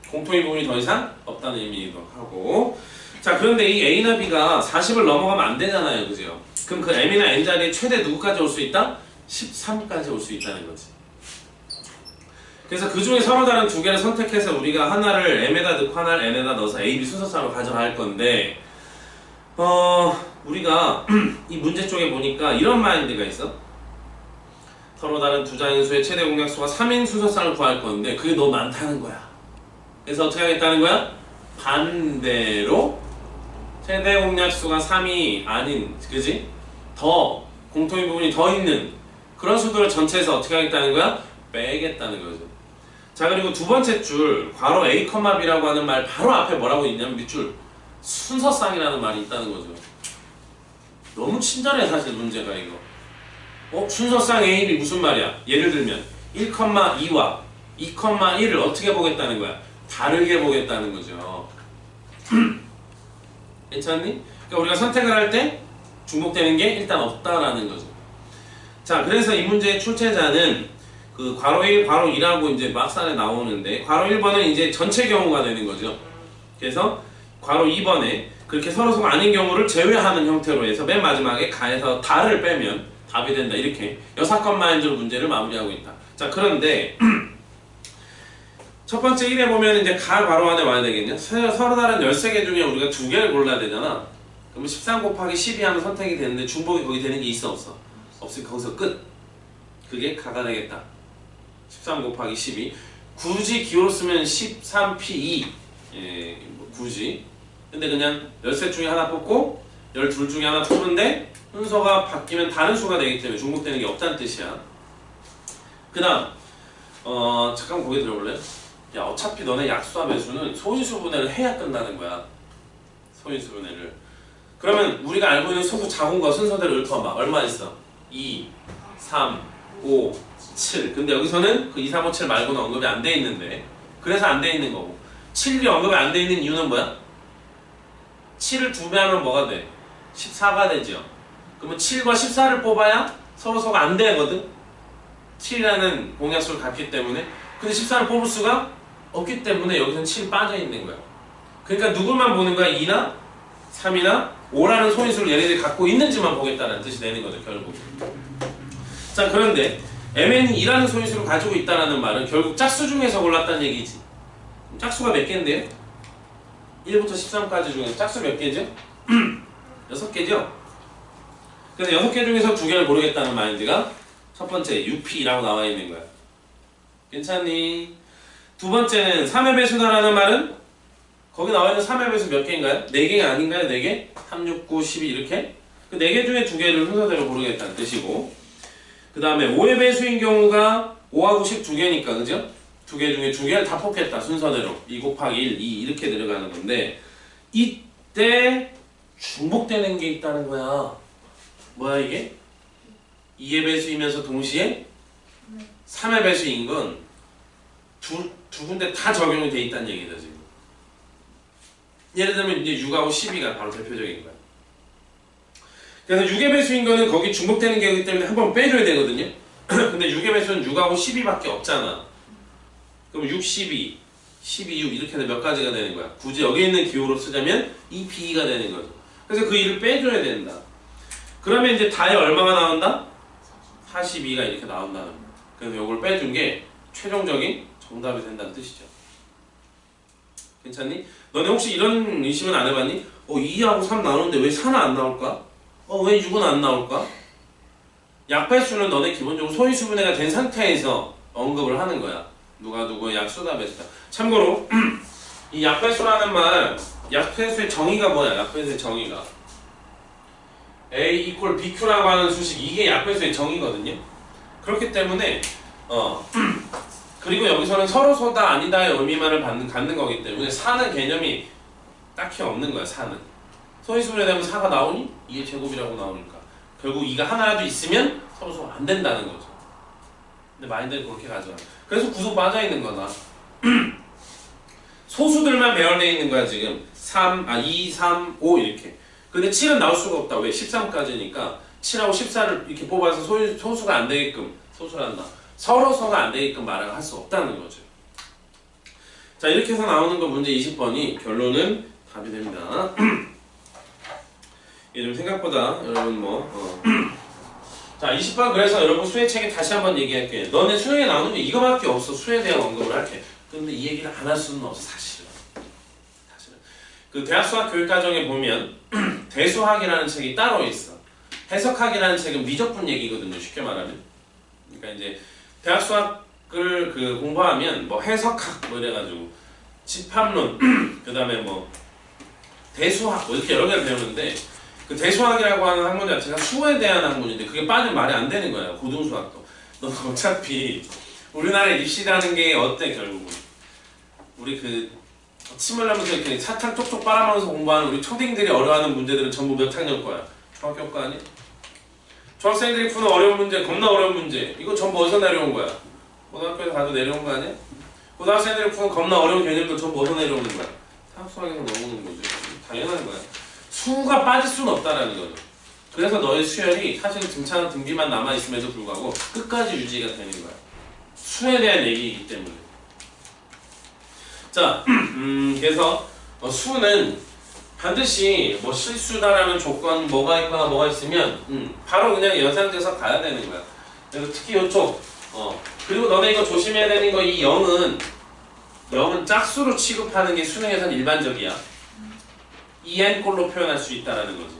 공통의 부분이 더 이상 없다는 의미이기도 하고. 자, 그런데 이 A나 B가 40을 넘어가면 안 되잖아요. 그죠? 그럼 그 M이나 N 자리에 최대 누구까지 올 수 있다? 13까지 올 수 있다는 거지. 그래서 그 중에 서로 다른 두 개를 선택해서 우리가 하나를 M에다 넣고 하나를 N에다 넣어서 A, B 순서상으로 가져갈 건데 우리가 이 문제 쪽에 보니까 이런 마인드가 있어. 서로 다른 두 자연수의 최대 공약수가 3인 순서상을 구할 건데 그게 너무 많다는 거야. 그래서 어떻게 하겠다는 거야? 반대로 최대 공약수가 3이 아닌, 그지? 더 공통의 부분이 더 있는 그런 수들을 전체에서 어떻게 하겠다는 거야? 빼겠다는 거죠. 자, 그리고 두 번째 줄 괄호 A, B라고 하는 말 바로 앞에 뭐라고 있냐면 밑줄 순서상이라는 말이 있다는 거죠. 너무 친절해 사실 문제가 이거. 순서상 A, B 무슨 말이야? 예를 들면 1,2와 2,1을 어떻게 보겠다는 거야? 다르게 보겠다는 거죠. 괜찮니? 그러니까 우리가 선택을 할 때 중복되는 게 일단 없다라는 거죠. 자, 그래서 이 문제의 출제자는 그 괄호 1, 괄호 2라고 이제 막산에 나오는데 괄호 1번은 이제 전체 경우가 되는 거죠. 그래서 괄호 2번에 그렇게 서로서가 아닌 경우를 제외하는 형태로 해서 맨 마지막에 가에서 다를 빼면 답이 된다. 이렇게 6건 마인드로 문제를 마무리하고 있다. 자, 그런데 첫 번째 1에 보면 이제 가 괄호 안에 와야 되겠냐? 서로 다른 13개 중에 우리가 2개를 골라야 되잖아. 그러면 13 곱하기 12 하면 선택이 되는데 중복이 거기 되는 게 있어 없어? 없으니까 거기서 끝. 그게 가가 되겠다. 13 곱하기 12. 굳이 기호로 쓰면 13p2. 예, 뭐 굳이. 근데 그냥 13 중에 하나 뽑고 12 중에 하나 뽑는데 순서가 바뀌면 다른 수가 되기 때문에 중복되는 게 없다는 뜻이야. 그 다음 잠깐 고개 들어볼래요? 야, 어차피 너네 약수와 배수는 소인수 분해를 해야 끝나는 거야. 소인수 분해를. 그러면 우리가 알고 있는 소수 작은 거 순서대로 읊어봐. 얼마 있어? 2, 3, 5, 7. 근데 여기서는 그 2, 3, 5, 7 말고는 언급이 안 돼 있는데, 그래서 안 돼 있는 거고. 7이 언급이 안 돼 있는 이유는 뭐야? 7을 2배 하면 뭐가 돼? 14가 되죠. 그러면 7과 14를 뽑아야 서로서가 안 되거든? 7이라는 공약수를 갖기 때문에. 근데 14를 뽑을 수가 없기 때문에 여기서는 7이 빠져 있는 거야. 그러니까 누굴만 보는 거야? 2나 3이나 5라는 소인수를 얘네들이 갖고 있는지만 보겠다는 뜻이 되는 거죠, 결국. 자, 그런데 MN이 2라는 소인수를 가지고 있다는 말은 결국 짝수 중에서 골랐다는 얘기지. 짝수가 몇 개인데요? 1부터 13까지 중에서 짝수 몇 개죠? 6개죠? 그래서 6개 중에서 2개를 고르겠다는 마인드가 첫 번째 6P라고 나와 있는 거야. 괜찮니? 두 번째는 3의 배수다라는 말은 거기 나와 있는 3의 배수 몇 개인가요? 4개가 아닌가요? 4개? 3, 6, 9, 12 이렇게? 그 4개 중에 2개를 순서대로 고르겠다는 뜻이고, 그 다음에 5의 배수인 경우가 5하고 10 2개니까, 그죠? 2개 중에 2개를 다 뽑겠다, 순서대로. 2 곱하기 1, 2 이렇게 들어가는 건데, 이때 중복되는 게 있다는 거야. 뭐야 이게? 2의 배수이면서 동시에 3의 배수인 건 두 군데 다 적용이 돼 있다는 얘기다, 지금. 예를 들면 이제 6하고 12가 바로 대표적인 거야. 그래서 6의 배수인 거는 거기 중복되는 게이기 때문에 한번 빼줘야 되거든요. 근데 6의 배수는 6하고 12밖에 없잖아. 그럼 6, 12, 12, 6 이렇게 해서 몇 가지가 되는 거야. 굳이 여기 있는 기호로 쓰자면 2P가 되는 거죠. 그래서 그 2를 빼줘야 된다. 그러면 이제 다에 얼마가 나온다? 42가 이렇게 나온다는 거야. 그래서 이걸 빼준 게 최종적인 정답이 된다는 뜻이죠. 괜찮니? 너네 혹시 이런 의심은 안 해봤니? 2하고 3 나오는데 왜 4는 안 나올까? 왜 6은 안 나올까? 약배수는 너네 기본적으로 소인수분해가 된 상태에서 언급을 하는 거야. 누가 누구의 약수다 배수다. 참고로 이 약배수라는 말, 약배수의 정의가 뭐야? 약배수의 정의가 A equal BQ라고 하는 수식, 이게 약배수의 정의거든요. 그렇기 때문에 그리고 여기서는 서로서다 아니다의 의미만을 갖는 거기 때문에 4는 개념이 딱히 없는 거야. 4는 소인수분해 되면 4가 나오니 2의 제곱이라고 나오니까 결국 2가 하나라도 있으면 서로서가 안 된다는 거죠. 근데 마인드는 그렇게 가져가. 그래서 구속 빠져 있는 거다. 소수들만 배열되어 있는 거야 지금. 2, 3, 5 이렇게. 근데 7은 나올 수가 없다. 왜? 13까지니까 7하고 14를 이렇게 뽑아서 소수가 안 되게끔, 소수란다, 서로서가 안 되게끔 말을 할 수 없다는 거죠. 자, 이렇게 해서 나오는 거 문제 20번이 결론은 답이 됩니다. 이게 좀 생각보다 여러분 자, 20번 그래서 여러분 수혜 책에 다시 한번 얘기할게. 너네 수혜에 나오는 게 이거밖에 없어. 수혜에 대한 언급을 할게. 근데 이 얘기를 안 할 수는 없어, 사실은. 그 대학수학 교육과정에 보면 대수학이라는 책이 따로 있어. 해석학이라는 책은 미적분 얘기거든요, 쉽게 말하면. 그러니까 이제 대학수학을 공부하면 해석학 이래가지고 집합론, 그 다음에 대수학 이렇게 여러 개를 배우는데, 그 대수학이라고 하는 학문 자체가 수에 대한 학문인데 그게 빠지면 말이 안 되는 거예요. 고등수학도. 너 어차피 우리나라에 입시라는 게 어때 결국은? 우리 침을 하면서 이렇게 사탕 쪽쪽 빨아먹으면서 공부하는 우리 초딩들이 어려워하는 문제들은 전부 몇 학년 거야? 중학교 거 아니야? 중학생들이 푸는 어려운 문제, 겁나 어려운 문제, 이거 전부 어디서 내려온 거야? 고등학교에서 가도 내려온 거 아니야? 고등학생들이 푸는 겁나 어려운 개념들 전부 어디서 내려오는 거야? 사학수학에서 넘어오는 거죠. 당연한 거야. 수가 빠질 수는 없다라는 거죠. 그래서 너의 수열이 사실은 등차는 등비만 남아있음에도 불구하고 끝까지 유지가 되는 거야. 수에 대한 얘기이기 때문에. 자, 그래서 수는 반드시 실수다라는 조건 뭐가 있거나 뭐가 있으면 바로 그냥 연상돼서 가야 되는 거야. 그래서 특히 이쪽 그리고 너네 이거 조심해야 되는 거, 이 0은 짝수로 취급하는 게 수능에선 일반적이야. EN꼴로 표현할 수 있다라는 거지.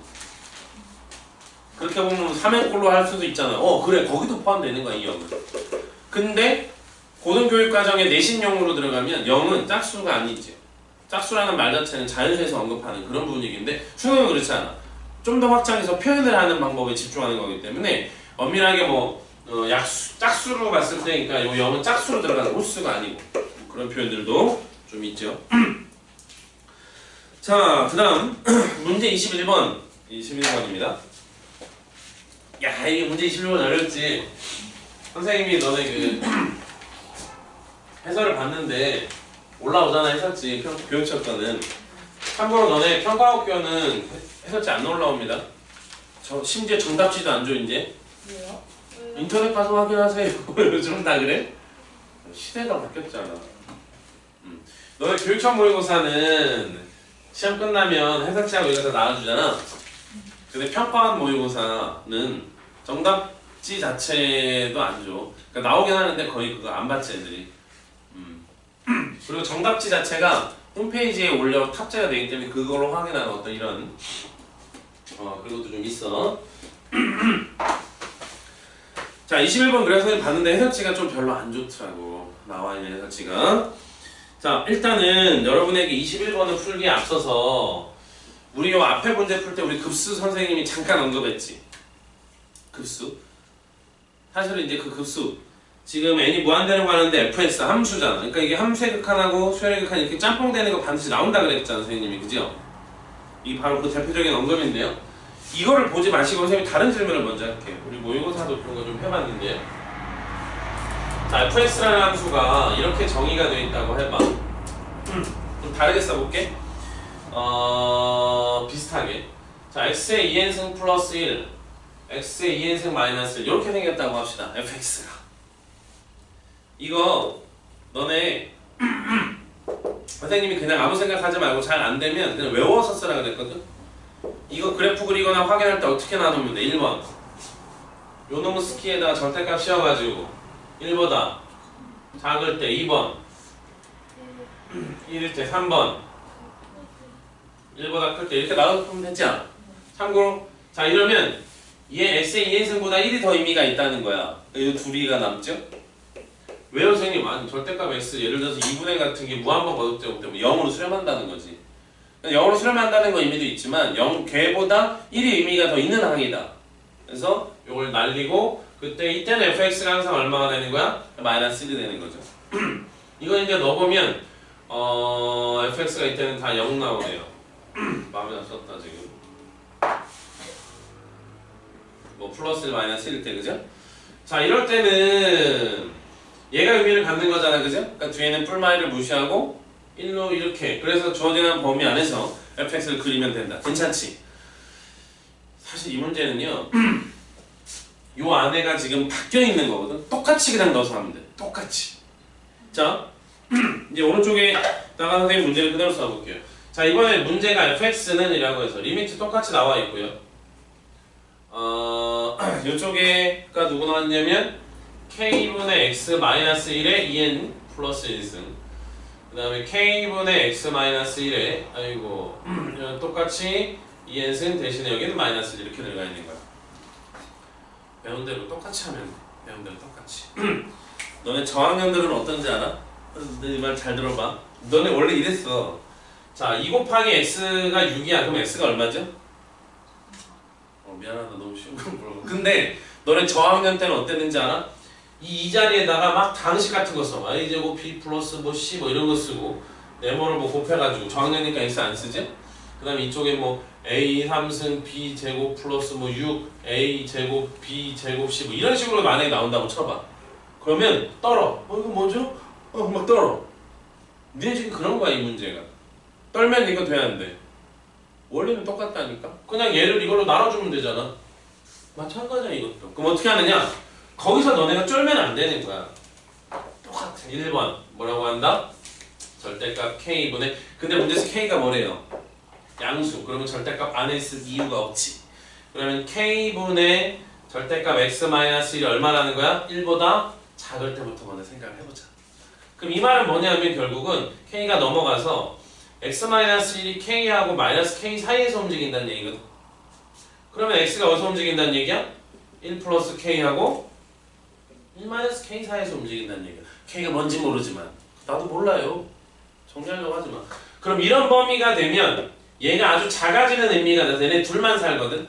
그렇게 보면 3N꼴로 할 수도 있잖아. 그래, 거기도 포함되는 거야, 이 0은. 근데 고등교육과정에 내신용으로 들어가면 0은 짝수가 아니죠. 짝수라는 말 자체는 자연수에서 언급하는 그런 분위기인데 수능은 그렇지 않아. 좀 더 확장해서 표현을 하는 방법에 집중하는 거기 때문에 엄밀하게 짝수로 봤을 때니까 요 0은 짝수로 들어가는 홀수가 아니고 그런 표현들도 좀 있죠. 자, 그 다음 문제 21번 21번입니다. 야, 이게 문제 21번 어렵지. 선생님이 너네 그 해설을 봤는데 올라오잖아. 해설지 교육청 거는. 참고로 너네 평가학교는 해설지 안 올라옵니다. 심지어 정답지도 안 줘. 이제 왜요? 왜요? 인터넷 가서 확인하세요. 요즘 다 그래? 시대가 바뀌었잖아. 너네 교육청 모의고사는 시험 끝나면 해설지하고 이거 다 나와주잖아. 근데 평가원 모의고사는 정답지 자체도 안 줘. 그러니까 나오긴 하는데 거의 그거 안 받지 애들이. 그리고 정답지 자체가 홈페이지에 올려 탑재가 되기 때문에 그걸로 확인하는 어떤 이런 그런 것도 좀 있어. 자, 21번 그래서 봤는데 해설지가 좀 별로 안 좋더라고. 나와 있는 해설지가. 자, 일단은 여러분에게 21번을 풀기에 앞서서 우리 요 앞에 문제 풀 때 우리 급수 선생님이 잠깐 언급했지. 급수. 사실은 이제 그 급수 지금 n이 무한대로 가는데 fx 함수잖아. 그러니까 이게 함수의 극한하고 수열의 극한 이렇게 짬뽕되는 거 반드시 나온다 그랬잖아 선생님이. 그죠? 이 바로 그 대표적인 언급인데요. 이거를 보지 마시고 선생님이 다른 질문을 먼저 할게요. 우리 모의고사도 그런 거 좀 해봤는데, 자, fx라는 함수가 이렇게 정의가 되어 있다고 해봐. 좀 다르게 써볼게. 비슷하게. 자, x의 2n승 플러스 1, x의 2n승 마이너스 1 이렇게 생겼다고 합시다. fx가. 이거 너네 선생님이 그냥 아무 생각하지 말고 잘 안되면 그냥 외워서 쓰라 그랬거든. 이거 그래프 그리거나 확인할 때 어떻게 나누면 돼? 1번 요노무스키에다가 절대값 씌워가지고 1보다 작을 때 2번 1일 때 3번 1보다 클 때 이렇게 나눠보면 되지 않아? 참고로 자 이러면 얘 x의 2n승보다 1이 더 의미가 있다는 거야. 이 둘이가 남죠? 왜요 선생님? 아니 절대값 x 예를 들어서 2분의 같은 게 무한번 거듭되고 때문에 0으로 수렴한다는 거지. 0으로 수렴한다는 거 의미도 있지만 0걔보다 1이 의미가 더 있는 항이다. 그래서 이걸 날리고 그때 이때는 fx가 항상 얼마가 되는 거야? 마이너스 1이 되는 거죠. 이거 이제 넣어보면 fx가 이때는 다 0 나오네요. 마음에 안 썼다 지금. 뭐 플러스 1 마이너스 1일 때 그죠? 자 이럴 때는 얘가 의미를 갖는 거잖아 그죠? 그러니까 뒤에는 뿔마이를 무시하고 1로 이렇게 그래서 주어지는 범위 안에서 fx를 그리면 된다. 괜찮지? 사실 이 문제는요 요 안에가 지금 바뀌어 있는 거거든. 똑같이 그냥 넣어서 하면 돼. 똑같이. 자 이제 오른쪽에 나간 선생님 문제를 그대로 써볼게요. 자 이번에 문제가 fx는 이라고 해서 리미트 똑같이 나와 있고요. 요쪽에가 누구 나왔냐면 k분의 x 마이너스 1에 2n 플러스 1승 그 다음에 k분의 x 마이너스 1에 아이고 똑같이 2n승 대신에 여기는 마이너스 1 이렇게 들어가 있는 거야. 배운 대로 똑같이 하면 돼. 배운 대로 똑같이. 너네 저학년들은 어떤지 알아? 내 말 잘 들어봐. 너네 원래 이랬어. 자, 2 곱하기 x가 6이야. 그럼 x가 얼마죠? 미안하다. 너무 쉬운 거 물어봐. 근데 너네 저학년 때는 어땠는지 알아? 이 자리에다가 막 당식 같은 거 써. a제곱 b 플러스 뭐 c 뭐 이런 거 쓰고 네모를 뭐 곱해가지고 저학년이니까 x 안 쓰지? 그 다음에 이쪽에 뭐 a 3승 b 제곱 플러스 뭐 6 a 제곱 b 제곱 c 뭐 이런 식으로 만약에 나온다고 쳐봐. 그러면 떨어. 이거 뭐죠? 막 떨어. 니네 지금 그런 거야 이 문제가. 떨면 이거 돼야 안 돼. 원리는 똑같다니까. 그냥 얘를 이걸로 나눠주면 되잖아. 마찬가지야 이것도. 그럼 어떻게 하느냐? 거기서 너네가 쫄면 안 되는 거야. 똑같아. 1번 뭐라고 한다? 절대값 k분의 근데 문제에서 k가 뭐래요? 양수. 그러면 절대값 안에 있을 이유가 없지. 그러면 k분의 절대값 x-1이 얼마라는 거야? 1보다 작을 때부터 먼저 생각을 해보자. 그럼 이 말은 뭐냐면 결국은 k가 넘어가서 x-1이 k하고 마이너스 k 사이에서 움직인다는 얘기거든. 그러면 x가 어디서 움직인다는 얘기야? 1 플러스 k하고 1 마이너스 k 사이에서 움직인다는 얘기야. K가 뭔지 모르지만 나도 몰라요. 정리하려고 하지 마. 그럼 이런 범위가 되면 얘가 아주 작아지는 의미가 나서 얘네 둘만 살거든.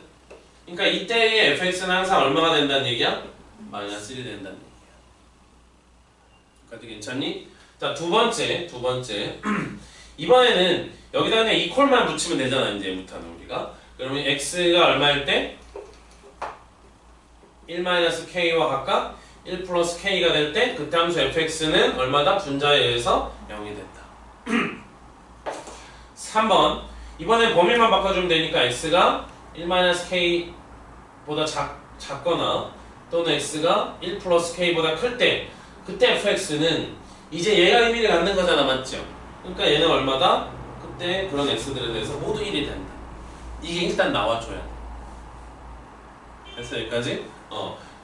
그러니까 이때의 fx는 항상 얼마가 된다는 얘기야? 마이너스 1이 된다는 얘기야. 여기까지 괜찮니? 자, 두 번째 이번에는 여기다 그냥 이퀄만 붙이면 되잖아. 이제부터는 우리가 그러면 x가 얼마일 때? 1-k와 각각 1 플러스 k가 될 때 그때 함수 fx는 얼마다? 분자에 의해서 0이 된다. 3번 이번에 범위만 바꿔주면 되니까 x가 1-k보다 작거나 또는 x가 1 플러스 k보다 클 때 그때 fx는 이제 얘가 의미를 갖는 거잖아. 맞죠? 그러니까 얘는 얼마다? 그때 그런 x들에 대해서 모두 1이 된다. 이게 일단 나와줘야 돼. 됐어 여기까지?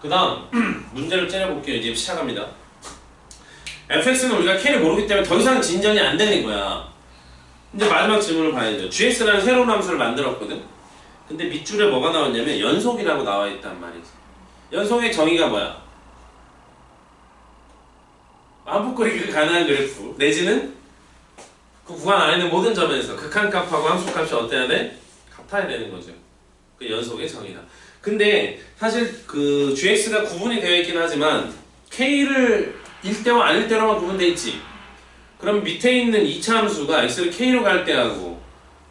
그 다음 문제를 째려볼게요. 이제 시작합니다. fx는 우리가 k를 모르기 때문에 더 이상 진전이 안 되는 거야. 이제 마지막 질문을 봐야죠. gx라는 새로운 함수를 만들었거든. 근데 밑줄에 뭐가 나왔냐면 연속이라고 나와 있단 말이지. 연속의 정의가 뭐야? 반복거리기가 가능한 그래프 내지는 그 구간 안에 있는 모든 점에서 극한값하고 함수값이 어때야 돼? 같아야 되는 거죠. 그 연속의 정의다. 근데 사실 그 gx가 구분이 되어 있긴 하지만 k를 1대와 아닐 때로만 구분되어 있지. 그럼 밑에 있는 2차 함수가 x를 k로 갈 때하고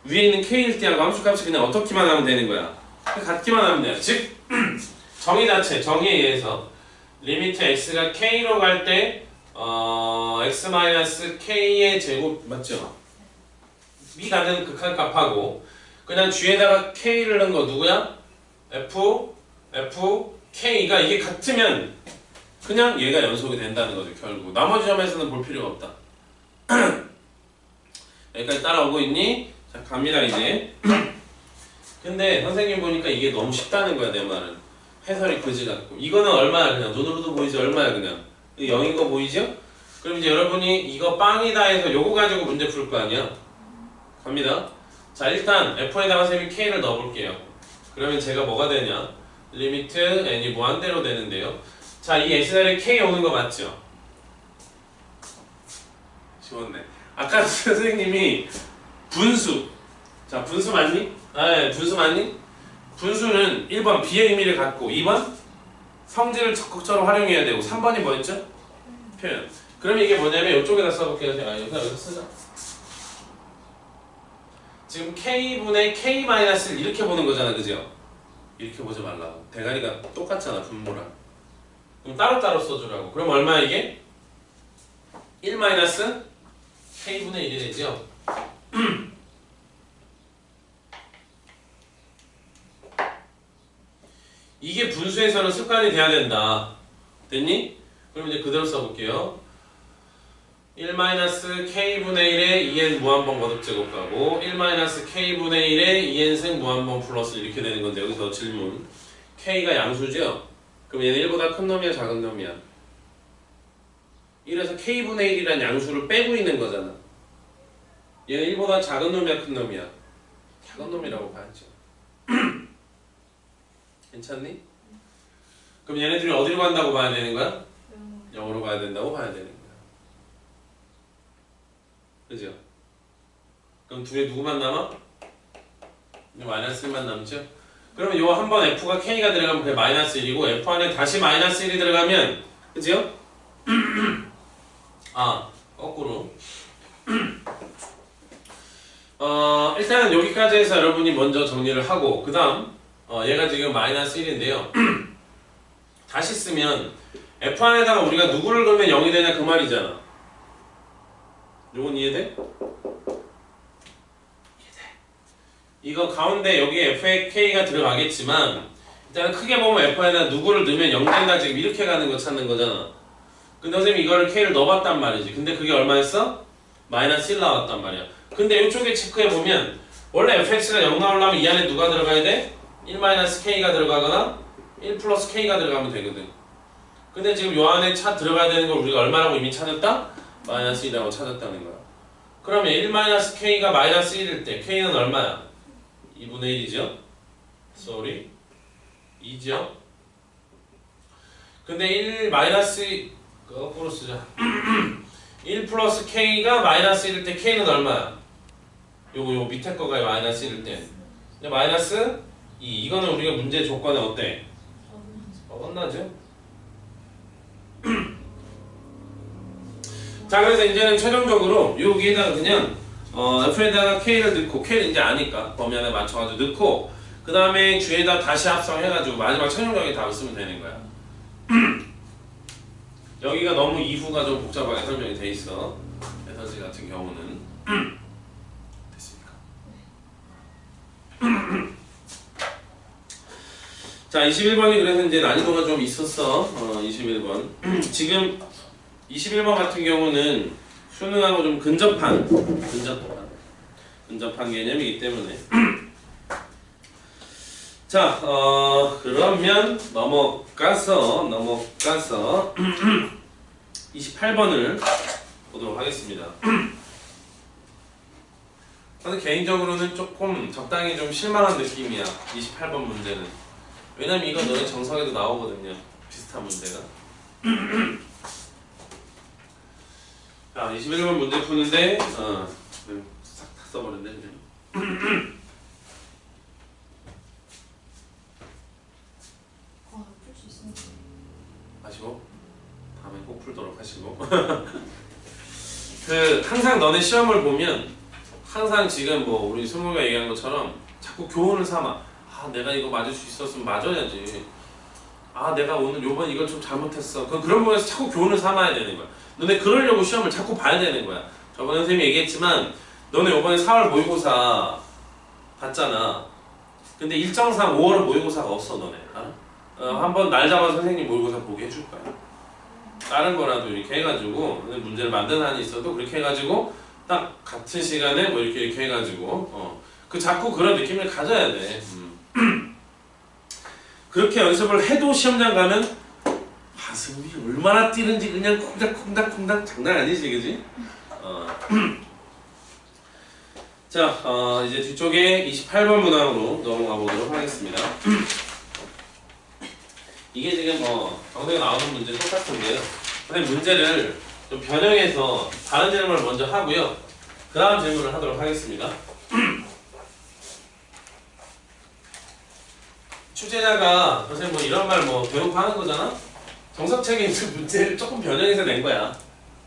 위에 있는 k일 때하고 함수값이 그냥 어떻게만 하면 되는 거야. 같기만 하면 돼요. 즉 정의 자체, 정의에 의해서 리미트 x가 k로 갈 때 x-k의 제곱 맞죠? 이 가는 극한값하고 그냥 g에다가 k를 넣은 거 누구야? k가 이게 같으면 그냥 얘가 연속이 된다는 거죠. 결국 나머지 점에서는 볼 필요가 없다. 여기까지 따라오고 있니? 자 갑니다 이제. 근데 선생님 보니까 이게 너무 쉽다는 거야. 내 말은 해설이 그지 같고 이거는 얼마야 그냥 눈으로도 보이지. 얼마야 그냥 0인 거 보이죠? 그럼 이제 여러분이 이거 빵이다 해서 요거 가지고 문제 풀 거 아니야? 갑니다. 자 일단 f에다가 쌤이 k를 넣어볼게요. 그러면 제가 뭐가 되냐? 리미트 n이 무한대로 되는데요. 자 이 x자리에 k 오는 거 맞죠? 쉬웠네. 아까 선생님이 분수. 자 분수 맞니? 네 분수 맞니? 분수는 1번 비의 의미를 갖고 2번 성질을 적극적으로 활용해야 되고 3번이 뭐였죠? 표현. 그러면 이게 뭐냐면 이쪽에다 써볼게요. 제가 여기서 쓰자. 지금 k분의 k-1 이렇게 보는 거잖아. 그죠? 이렇게 보지 말라고. 대가리가 똑같잖아. 분모랑. 그럼 따로따로 써주라고. 그럼 얼마야 이게? 1-k분의 1이 되죠? 이게 분수에서는 습관이 돼야 된다. 됐니? 그럼 이제 그대로 써볼게요. 1-k분의 1에 2n 무한번 거듭제곱 가고 1-k분의 1에 2n승 무한번 플러스 이렇게 되는 건데 여기서 질문. k가 양수죠? 그럼 얘는 1보다 큰 놈이야 작은 놈이야? 이래서 k분의 1이란 양수를 빼고 있는 거잖아. 얘는 1보다 작은 놈이야 큰 놈이야? 작은 놈이라고 봐야죠. 괜찮니? 그럼 얘네들이 어디로 간다고 봐야 되는 거야? 0으로 가야 된다고 봐야 되는 거야. 그죠? 그럼 둘에 누구만 남아? 마이너스 1만 남죠? 그러면 요 한 번 f가 k가 들어가면 그게 마이너스 1이고 f 안에 다시 마이너스 1이 들어가면 그죠? 아 거꾸로 일단은 여기까지 해서 여러분이 먼저 정리를 하고 그 다음 얘가 지금 마이너스 1인데요 다시 쓰면 f 안에다가 우리가 누구를 넣으면 0이 되냐 그 말이잖아. 요건 이해돼? 이거 가운데 여기에 f의 k가 들어가겠지만 일단 크게 보면 f에다 누구를 넣으면 0 된다 지금 이렇게 가는 거 찾는 거잖아. 근데 선생님이 이거를 k를 넣어봤단 말이지. 근데 그게 얼마였어? 마이너스 1 나왔단 말이야. 근데 이쪽에 체크해보면 원래 fx가 0 나오려면 이 안에 누가 들어가야 돼? 1-k가 들어가거나 1 플러스 k가 들어가면 되거든. 근데 지금 요 안에 들어가야 되는 걸 우리가 얼마라고 이미 찾았다? 마이너스 2라고 찾았다는 거야. 그러면 1-k가 마이너스 1일 때 k는 얼마야? 2분의 1이죠? sorry 2죠? 근데 1 마이너스 거꾸로 쓰자. 1 플러스 K가 마이너스 1일 때 K는 얼마야? 요거 밑에 거가 마이너스 1일 때. 근데 마이너스 2. 이거는 우리가 문제 조건에 어때? 어긋나죠? 자, 그래서 이제는 최종적으로 여기에다가 그냥 F에다가 K를 넣고, K를 이제 아니까 범위 안에 맞춰가지고 넣고, 그 다음에 G에다 다시 합성해가지고 마지막 최종적인 답을 쓰면 되는 거야. 여기가 너무 이후가 좀 복잡하게 설명이 돼 있어. 에너지 같은 경우는. 됐습니까? 자, 21번이 그래서 이제 난이도가 좀 있었어. 21번. 지금 21번 같은 경우는 수능하고 좀 근접한 개념이기 때문에. 자, 그러면 넘어가서 28번을 보도록 하겠습니다. 근데 개인적으로는 조금 적당히 좀 실망한 느낌이야. 28번 문제는. 왜냐면 이거 너네 정석에도 나오거든요. 비슷한 문제가. 자, 21번 문제 푸는데 싹 다 써버렸네 그냥. 풀 수 있으니까. 하시고 다음에 꼭 풀도록 하시고. 항상 너네 시험을 보면 항상 지금 뭐 우리 스무가 얘기한 것처럼 자꾸 교훈을 삼아. 내가 이거 맞을 수 있었으면 맞아야지. 내가 오늘 요번 이걸 좀 잘못했어. 그런 부분에서 자꾸 교훈을 삼아야 되는 거야. 너네 그러려고 시험을 자꾸 봐야 되는 거야. 저번에 선생님이 얘기했지만 너네 요번에 4월 모의고사 봤잖아. 근데 일정상 5월은 모의고사가 없어 너네. 한번 날 잡아서 선생님 모의고사 보게 해줄 거야. 다른 거라도 이렇게 해가지고 문제를 만드는 한이 있어도 그렇게 해가지고 딱 같은 시간에 뭐 이렇게 해가지고 자꾸 그런 느낌을 가져야 돼. 그렇게 연습을 해도 시험장 가면 가슴이 얼마나 뛰는지 그냥 콩닥콩닥 장난 아니지, 그지? 자, 이제 뒤쪽에 28번 문항으로 넘어가 보도록 하겠습니다. 이게 지금 정답에 나오는 문제 똑같은데요. 근데 문제를 좀 변형해서 다른 질문을 먼저 하고요. 그 다음 질문을 하도록 하겠습니다. 출제자가 선생님 뭐 이런 말 대놓고 하는 거잖아? 정석책에 있는 문제를 조금 변형해서 낸 거야.